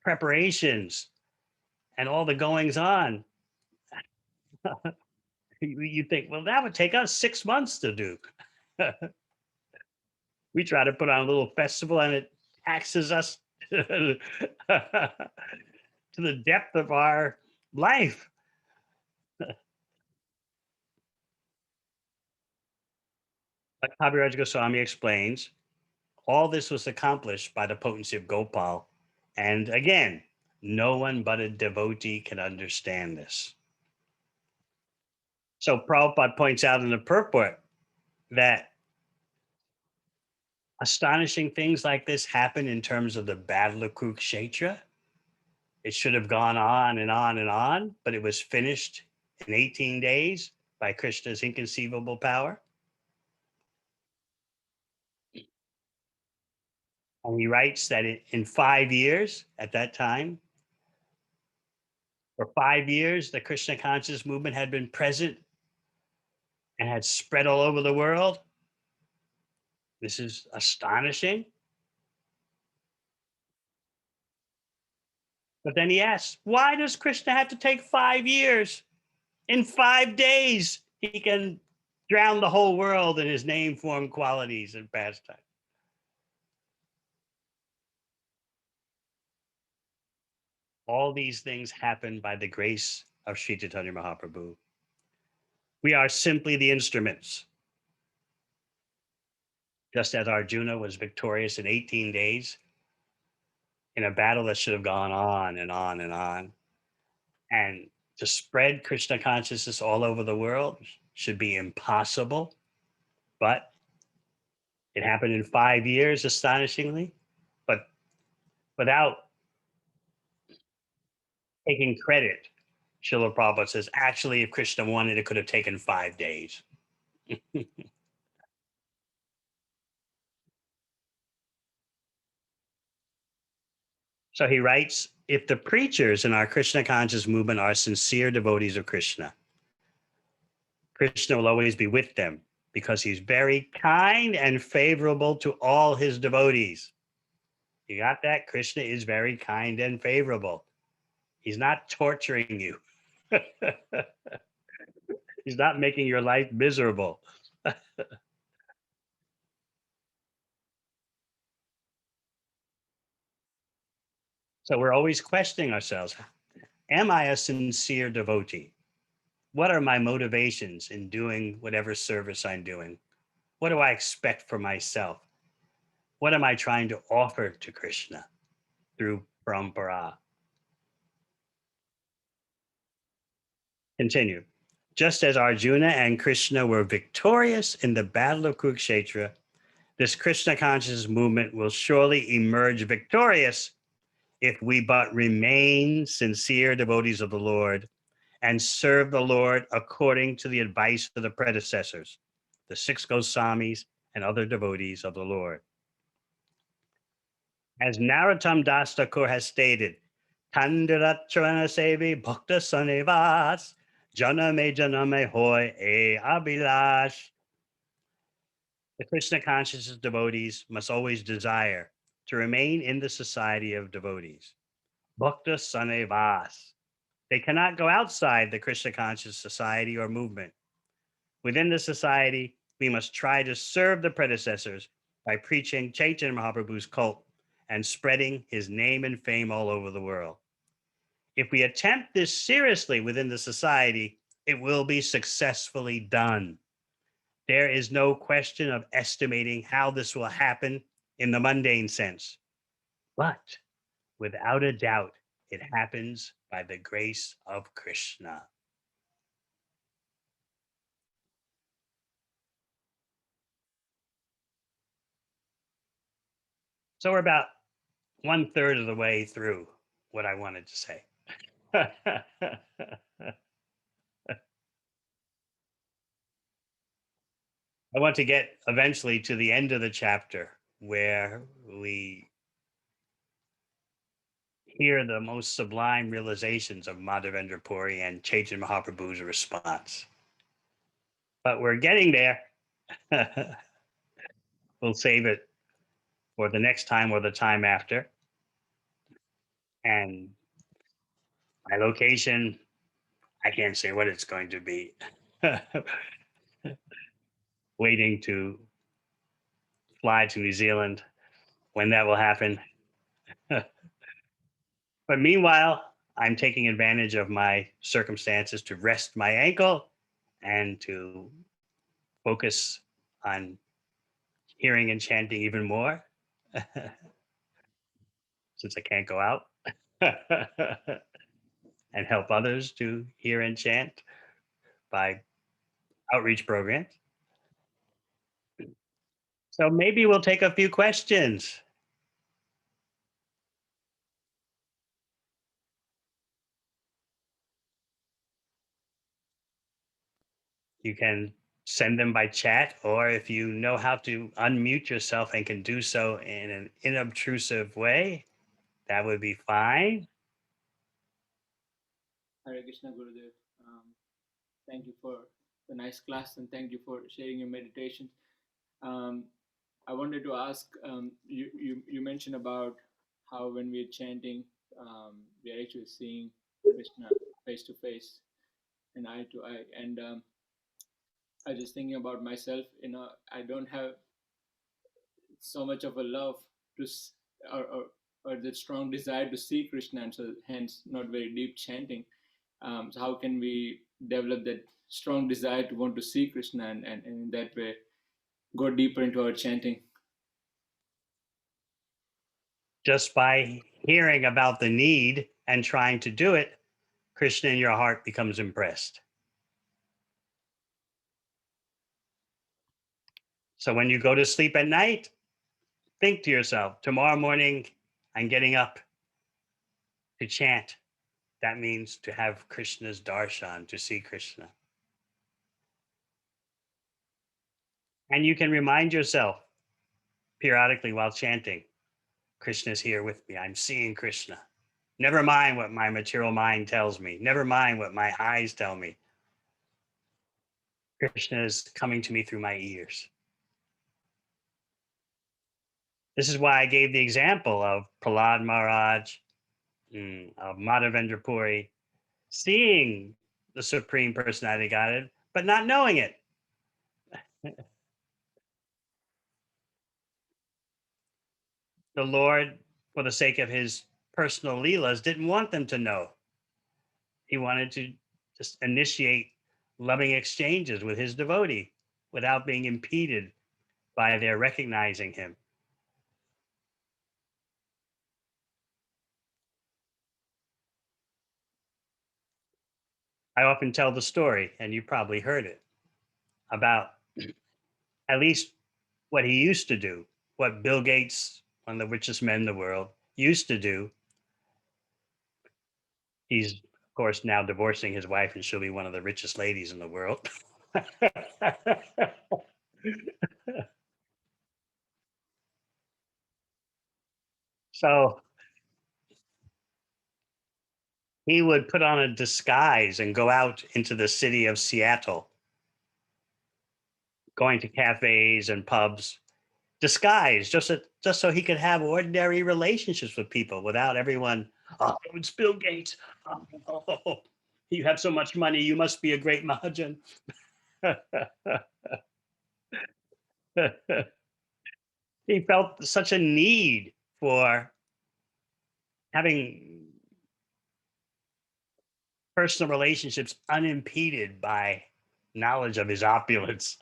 preparations and all the goings on, you think, well, that would take us 6 months to do. We try to put on a little festival and it taxes us to the depth of our life. But Kaviraj Goswami explains all this was accomplished by the potency of Gopal. And again, no one but a devotee can understand this. So Prabhupada points out in the purport that astonishing things like this happen in terms of the Battle of Kurukshetra. It should have gone on and on and on, but it was finished in 18 days by Krishna's inconceivable power. And he writes that in 5 years at that time, for 5 years, the Krishna conscious movement had been present and had spread all over the world. This is astonishing. But then he asks, why does Krishna have to take 5 years? In 5 days, he can drown the whole world in his name, form, qualities, and pastime. All these things happen by the grace of Sri Chaitanya Mahaprabhu. We are simply the instruments. Just as Arjuna was victorious in 18 days in a battle that should have gone on and on and on. And to spread Krishna consciousness all over the world should be impossible. But it happened in 5 years, astonishingly. But without taking credit, Srila Prabhupada says, actually, if Krishna wanted, it could have taken 5 days. So he writes, if the preachers in our Krishna conscious movement are sincere devotees of Krishna, Krishna will always be with them because he's very kind and favorable to all his devotees. You got that? Krishna is very kind and favorable. He's not torturing you. He's not making your life miserable. So we're always questioning ourselves. Am I a sincere devotee? What are my motivations in doing whatever service I'm doing? What do I expect for myself? What am I trying to offer to Krishna through parampara? Continue. Just as Arjuna and Krishna were victorious in the battle of Kurukshetra, this Krishna consciousness movement will surely emerge victorious if we but remain sincere devotees of the Lord and serve the Lord according to the advice of the predecessors, the six Goswamis and other devotees of the Lord. As Narottam Das Thakur has stated, Tandirachavana Sevi Bhakta Sanevas, Janame Hoy E Abhilash. The Krishna consciousness devotees must always desire to remain in the society of devotees. Bhakta Sanevas. They cannot go outside the Krishna conscious society or movement. Within the society, We must try to serve the predecessors by preaching Chaitanya Mahaprabhu's cult and spreading his name and fame all over the world. If we attempt this seriously within the society, it will be successfully done. There is no question of estimating how this will happen in the mundane sense. But without a doubt, it happens by the grace of Krishna. So we're about one third of the way through what I wanted to say. I want to get eventually to the end of the chapter where we hear the most sublime realizations of Madhavendra Puri and Chaitanya Mahaprabhu's response. But we're getting there. We'll save it for the next time or the time after. And my location, I can't say what it's going to be. Waiting to fly to New Zealand when that will happen. But meanwhile, I'm taking advantage of my circumstances to rest my ankle and to focus on hearing and chanting even more since I can't go out and help others to hear and chant by outreach programs. So maybe we'll take a few questions. You can send them by chat, or if you know how to unmute yourself and can do so in an inobtrusive way, that would be fine. Hare Krishna Gurudev. Thank you for the nice class and thank you for sharing your meditation. Um, I wanted to ask you mentioned about how when we're chanting, we are actually seeing Krishna face to face and eye to eye. And I was just thinking about myself, I don't have so much of a love to, or the strong desire to see Krishna, and so hence not very deep chanting. So how can we develop that strong desire to want to see Krishna and in that way go deeper into our chanting? Just by hearing about the need and trying to do it, Krishna in your heart becomes impressed. So when you go to sleep at night, think to yourself, tomorrow morning, I'm getting up to chant. That means to have Krishna's darshan, to see Krishna. And you can remind yourself periodically while chanting, Krishna's here with me. I'm seeing Krishna. Never mind what my material mind tells me. Never mind what my eyes tell me. Krishna is coming to me through my ears. This is why I gave the example of Prahlad Maharaj, of Madhavendra Puri, seeing the Supreme Personality of Godhead, but not knowing it. The Lord, for the sake of his personal leelas, didn't want them to know. He wanted to just initiate loving exchanges with his devotee without being impeded by their recognizing him. I often tell the story, and you probably heard it, about at least what he used to do, what Bill Gates, one of the richest men in the world, used to do. He's, of course, now divorcing his wife, and she'll be one of the richest ladies in the world. So he would put on a disguise and go out into the city of Seattle, going to cafes and pubs, disguised just so he could have ordinary relationships with people without everyone. Oh, it's Bill Gates. Oh, you have so much money. You must be a great Mahajan. He felt such a need for having personal relationships unimpeded by knowledge of his opulence.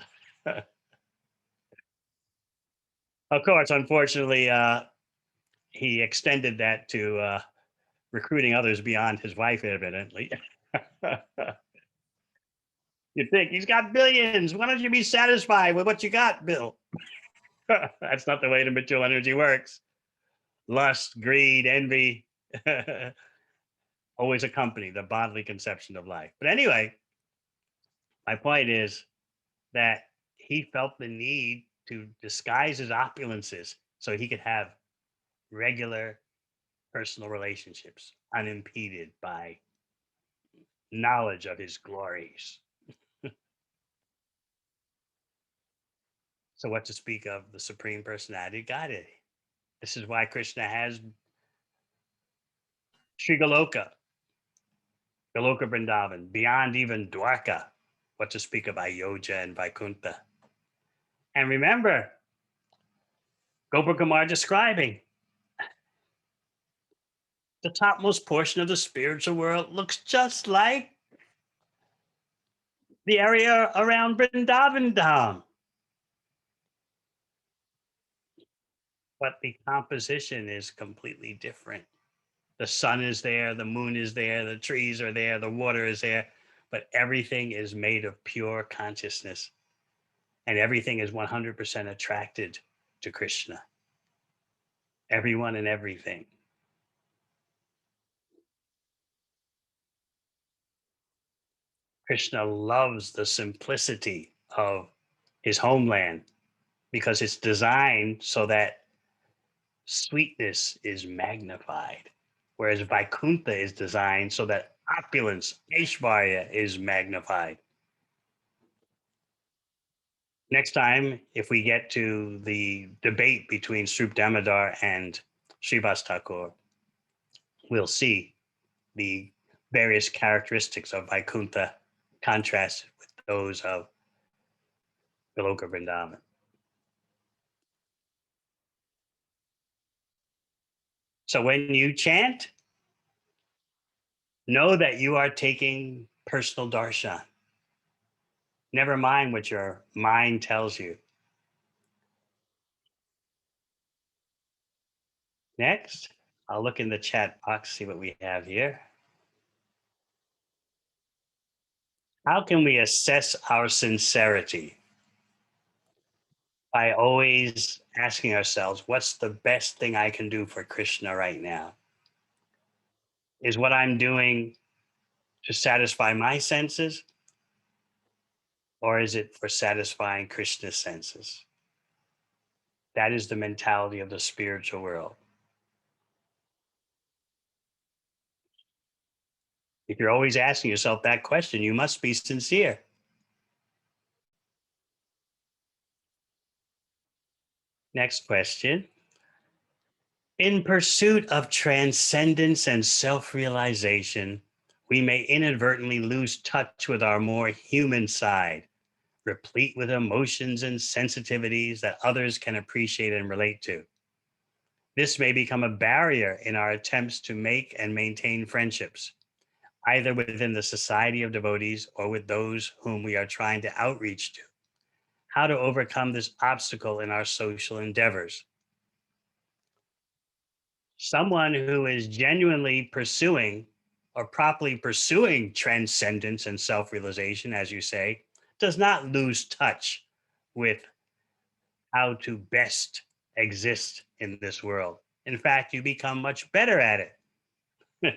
Of course, unfortunately, he extended that to recruiting others beyond his wife, evidently. You think he's got billions. Why don't you be satisfied with what you got, Bill? That's not the way the material energy works. Lust, greed, envy always accompany the bodily conception of life. But anyway, my point is that he felt the need to disguise his opulences so he could have regular personal relationships unimpeded by knowledge of his glories. So, what to speak of the Supreme Personality of Godhead? This is why Krishna has Sri Goloka, Goloka Vrindavan, beyond even Dwarka. What to speak of Ayodhya and Vaikuntha. And remember, Gopakumar describing the topmost portion of the spiritual world looks just like the area around Vrindavan Dham. But the composition is completely different. The sun is there, the moon is there, the trees are there, the water is there, but everything is made of pure consciousness and everything is 100% attracted to Krishna. Everyone and everything. Krishna loves the simplicity of his homeland because it's designed so that sweetness is magnified, whereas Vaikuntha is designed so that opulence, Aishvarya, is magnified. Next time, if we get to the debate between Srup Damodar and Srivas Thakur, we'll see the various characteristics of Vaikuntha contrasted with those of Goloka Vrindavan. So when you chant, know that you are taking personal darshan. Never mind what your mind tells you. Next, I'll look in the chat box, see what we have here. How can we assess our sincerity? By always asking ourselves, what's the best thing I can do for Krishna right now? Is what I'm doing to satisfy my senses, or is it for satisfying Krishna's senses? That is the mentality of the spiritual world. If you're always asking yourself that question, you must be sincere. Next question. In pursuit of transcendence and self realization, we may inadvertently lose touch with our more human side, replete with emotions and sensitivities that others can appreciate and relate to. This may become a barrier in our attempts to make and maintain friendships, either within the society of devotees or with those whom we are trying to outreach to. How to overcome this obstacle in our social endeavors. Someone who is genuinely pursuing or properly pursuing transcendence and self realization, as you say, does not lose touch with how to best exist in this world. In fact, you become much better at it.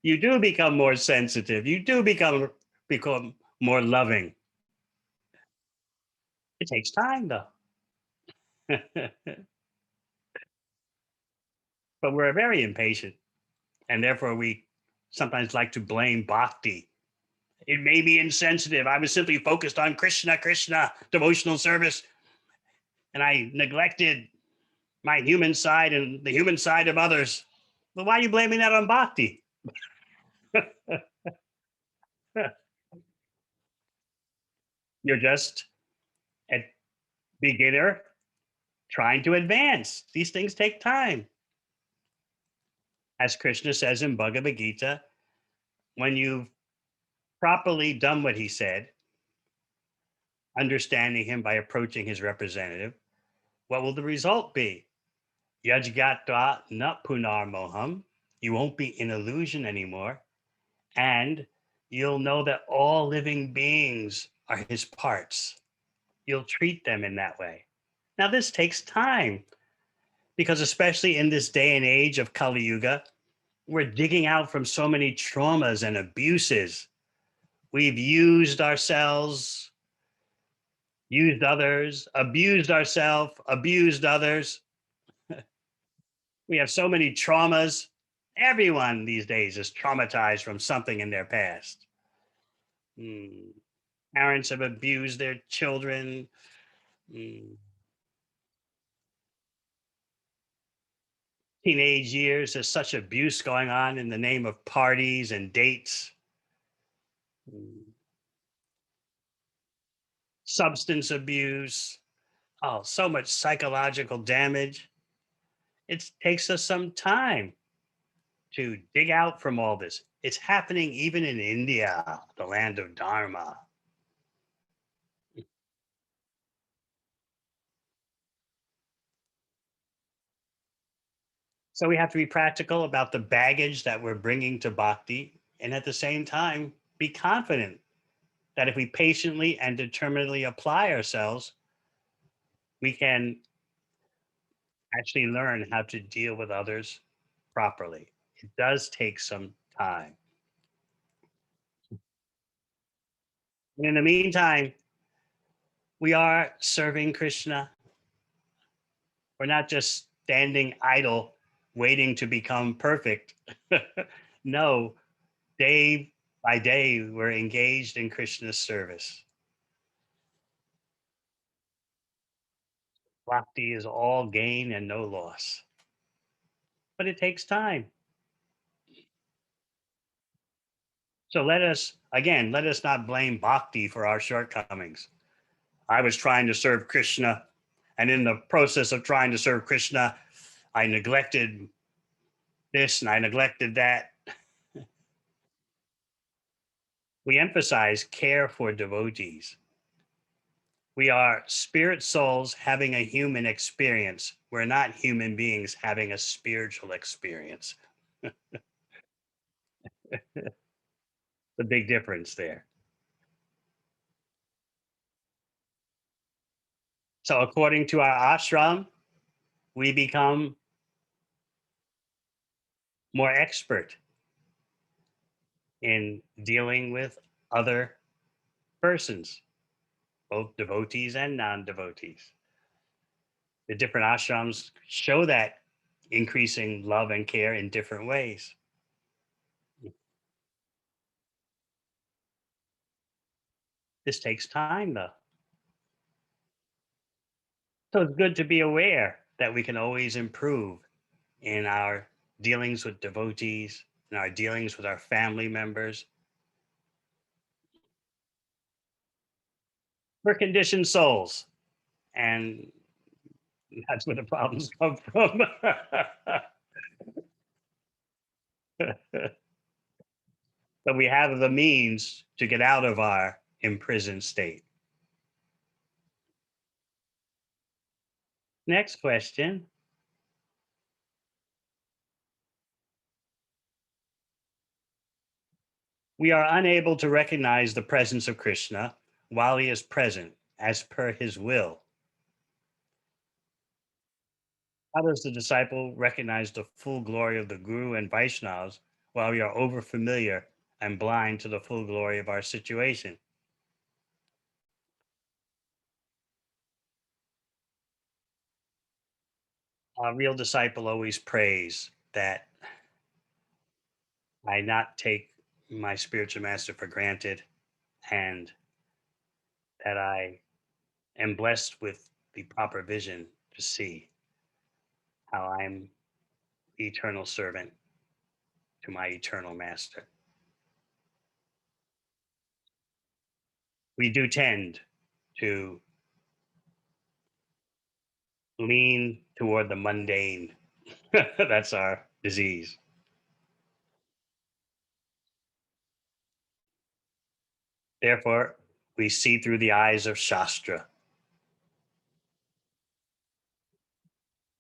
You do become more sensitive. You do become more loving. It takes time, though. But we're very impatient, and therefore we sometimes like to blame bhakti. It made me insensitive. I was simply focused on Krishna, Krishna, devotional service, and I neglected my human side and the human side of others. Well, why are you blaming that on bhakti? You're just at beginner trying to advance. These things take time. As Krishna says in Bhagavad Gita, when you've properly done what he said, understanding him by approaching his representative, what will the result be? Yajgata na punar moham. You won't be in illusion anymore. And you'll know that all living beings are his parts. You'll treat them in that way. Now, this takes time because, especially in this day and age of Kali Yuga, we're digging out from so many traumas and abuses. We've used ourselves, used others, abused ourselves, abused others. We have so many traumas. Everyone these days is traumatized from something in their past. Mm. Parents have abused their children. Mm. Teenage years, there's such abuse going on in the name of parties and dates. Mm. Substance abuse. Oh, so much psychological damage. It takes us some time to dig out from all this. It's happening even in India, the land of Dharma. So we have to be practical about the baggage that we're bringing to bhakti, and at the same time, be confident that if we patiently and determinedly apply ourselves, we can actually learn how to deal with others properly. It does take some time. And in the meantime, we are serving Krishna. We're not just standing idle, waiting to become perfect. No, day by day, we're engaged in Krishna's service. Bhakti is all gain and no loss, but it takes time. So let us not blame bhakti for our shortcomings. I was trying to serve Krishna, and in the process of trying to serve Krishna, I neglected this and I neglected that. We emphasize care for devotees. We are spirit souls having a human experience. We're not human beings having a spiritual experience. The big difference there. So, according to our ashram, we become more expert in dealing with other persons, both devotees and non devotees. The different ashrams show that increasing love and care in different ways. This takes time, though. So it's good to be aware that we can always improve in our dealings with devotees, in our dealings with our family members. We're conditioned souls, and that's where the problems come from. But we have the means to get out of our imprisoned state. Next question. We are unable to recognize the presence of Krishna while he is present as per his will. How does the disciple recognize the full glory of the Guru and Vaishnavas while we are overfamiliar and blind to the full glory of our situation? A real disciple always prays that I not take my spiritual master for granted, and that I am blessed with the proper vision to see how I'm the eternal servant to my eternal master. We do tend to lean toward the mundane. That's our disease. Therefore, we see through the eyes of Shastra.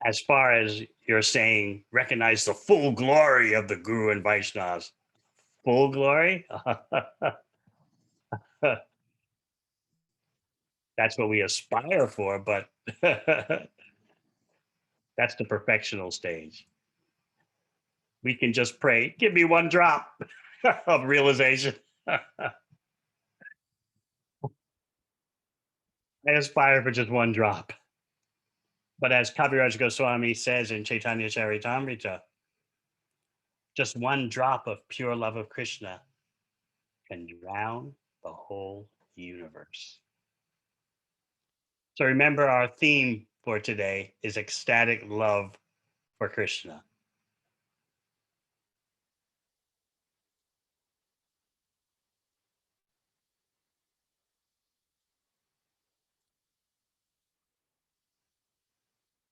As far as you're saying, recognize the full glory of the Guru and Vaishnavas. Full glory? That's what we aspire for, but that's the perfectional stage. We can just pray, give me one drop of realization. I aspire for just one drop. But as Kaviraj Goswami says in Chaitanya Charitamrita, just one drop of pure love of Krishna can drown the whole universe. So remember, our theme for today is ecstatic love for Krishna.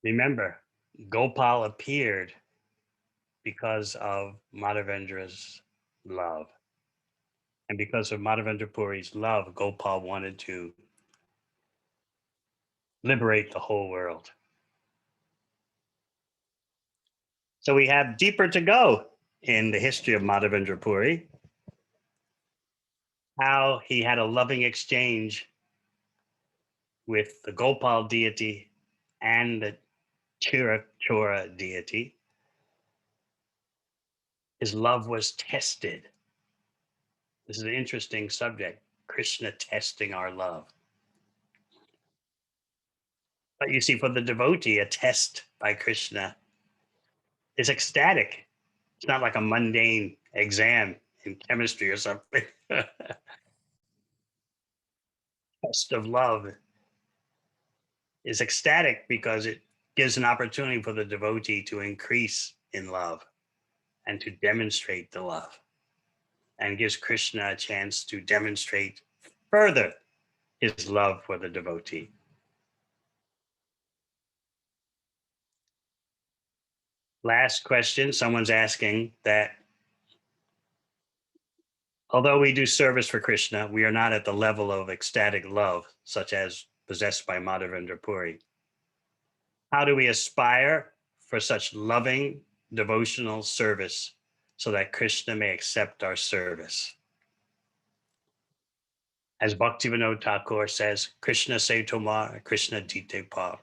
Remember, Gopal appeared because of Madhavendra's love. And because of Madhavendra Puri's love, Gopal wanted to liberate the whole world. So we have deeper to go in the history of Madhavendra Puri, how he had a loving exchange with the Gopal deity and the Chora deity. His love was tested. This is an interesting subject, Krishna testing our love. But you see, for the devotee, a test by Krishna is ecstatic. It's not like a mundane exam in chemistry or something. Test of love is ecstatic because it gives an opportunity for the devotee to increase in love and to demonstrate the love, and gives Krishna a chance to demonstrate further his love for the devotee. Last question, someone's asking that although we do service for Krishna, we are not at the level of ecstatic love, such as possessed by Madhavendra Puri. How do we aspire for such loving devotional service so that Krishna may accept our service? As Bhaktivinoda Thakur says, Krishna se tomar, Krishna dite par.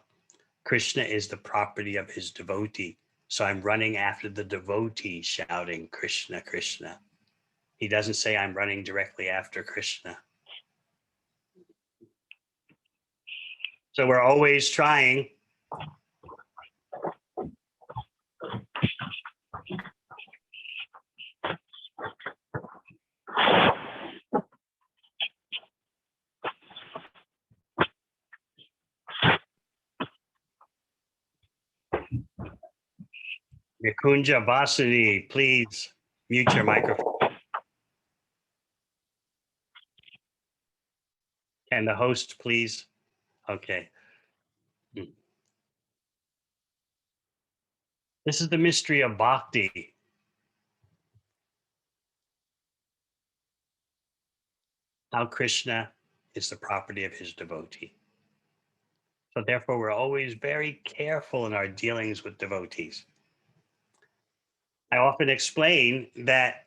Krishna is the property of his devotee. So I'm running after the devotee shouting, Krishna, Krishna. He doesn't say I'm running directly after Krishna. So we're always trying Nikunja Vasuni, please mute your microphone. Can the host please? Okay. This is the mystery of bhakti. How Krishna is the property of his devotee. So therefore, we're always very careful in our dealings with devotees. I often explain that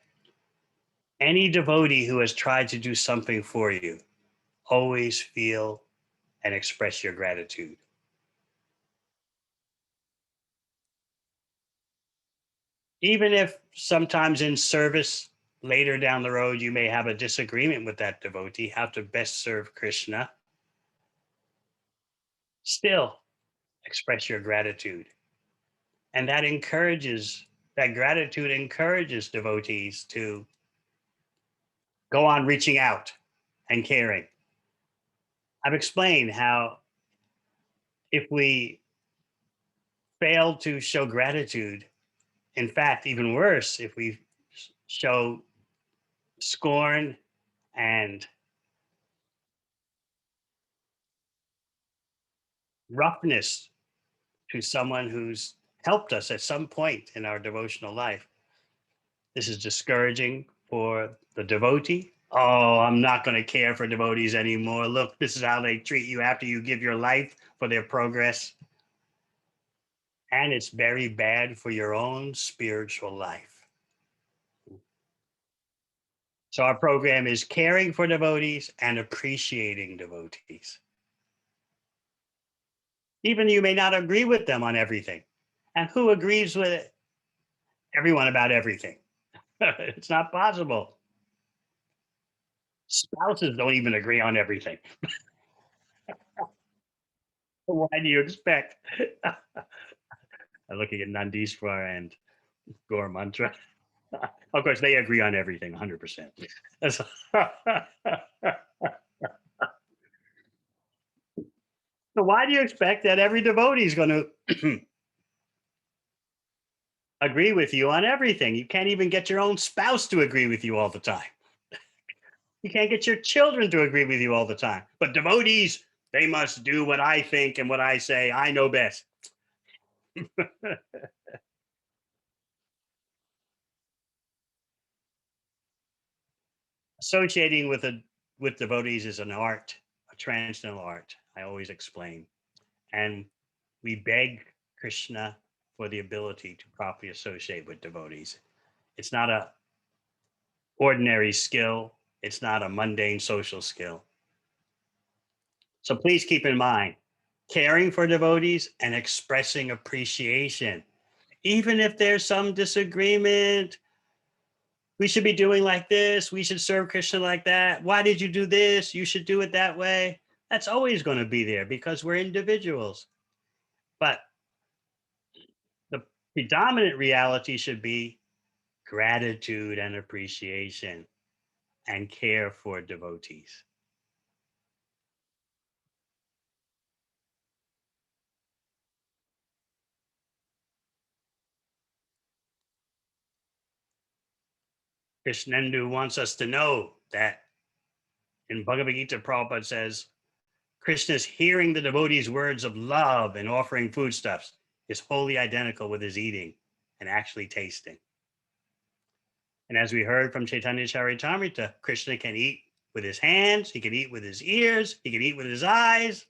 any devotee who has tried to do something for you, always feel and express your gratitude. Even if sometimes in service later down the road you may have a disagreement with that devotee, how to best serve Krishna, still express your gratitude. And that gratitude encourages devotees to go on reaching out and caring. I've explained how if we fail to show gratitude, in fact, even worse, if we show scorn and roughness to someone who's helped us at some point in our devotional life. This is discouraging for the devotee. Oh, I'm not going to care for devotees anymore. Look, this is how they treat you after you give your life for their progress. And it's very bad for your own spiritual life. So, our program is caring for devotees and appreciating devotees. Even you may not agree with them on everything. And who agrees with everyone about everything? It's not possible. Spouses don't even agree on everything. Why do you expect? I'm looking at Nandishwar and Gaur Mantra. Of course, they agree on everything 100%. So why do you expect that every devotee is going to agree with you on everything? You can't even get your own spouse to agree with you all the time. You can't get your children to agree with you all the time. But devotees, they must do what I think and what I say. I know best. Associating with devotees is an art, a transcendental art. I always explain, and we beg Krishna for the ability to properly associate with devotees. It's not a ordinary skill. It's not a mundane social skill. So please keep in mind, caring for devotees and expressing appreciation, even if there's some disagreement. We should be doing like this. We should serve Krishna like that. Why did you do this? You should do it that way. That's always going to be there because we're individuals. But the predominant reality should be gratitude and appreciation and care for devotees. Krishnendu wants us to know that in Bhagavad Gita, Prabhupada says, Krishna's hearing the devotees' words of love and offering foodstuffs is wholly identical with his eating and actually tasting. And as we heard from Chaitanya Charitamrita, Krishna can eat with his hands, he can eat with his ears, he can eat with his eyes.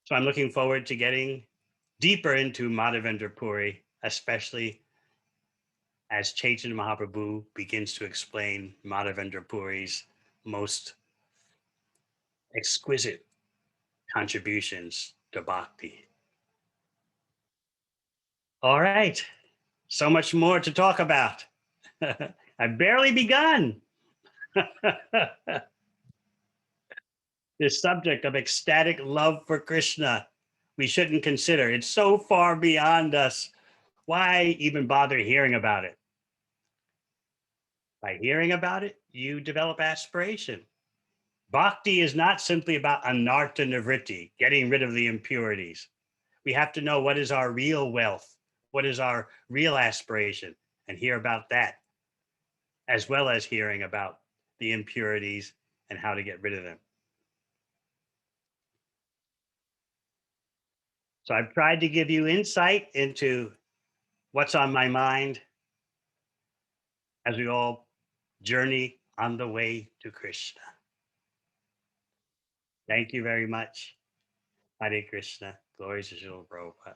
So I'm looking forward to getting deeper into Madhavendra Puri, especially as Chaitanya Mahaprabhu begins to explain Madhavendra Puri's most exquisite contributions to bhakti. All right, so much more to talk about. I've barely begun. This subject of ecstatic love for Krishna, we shouldn't consider. It's so far beyond us. Why even bother hearing about it? By hearing about it, you develop aspiration. Bhakti is not simply about anartha nivritti, getting rid of the impurities. We have to know what is our real wealth, what is our real aspiration, and hear about that, as well as hearing about the impurities and how to get rid of them. So I've tried to give you insight into what's on my mind as we all journey on the way to Krishna. Thank you very much. Hare Krishna. Glory to Srila Prabhupada.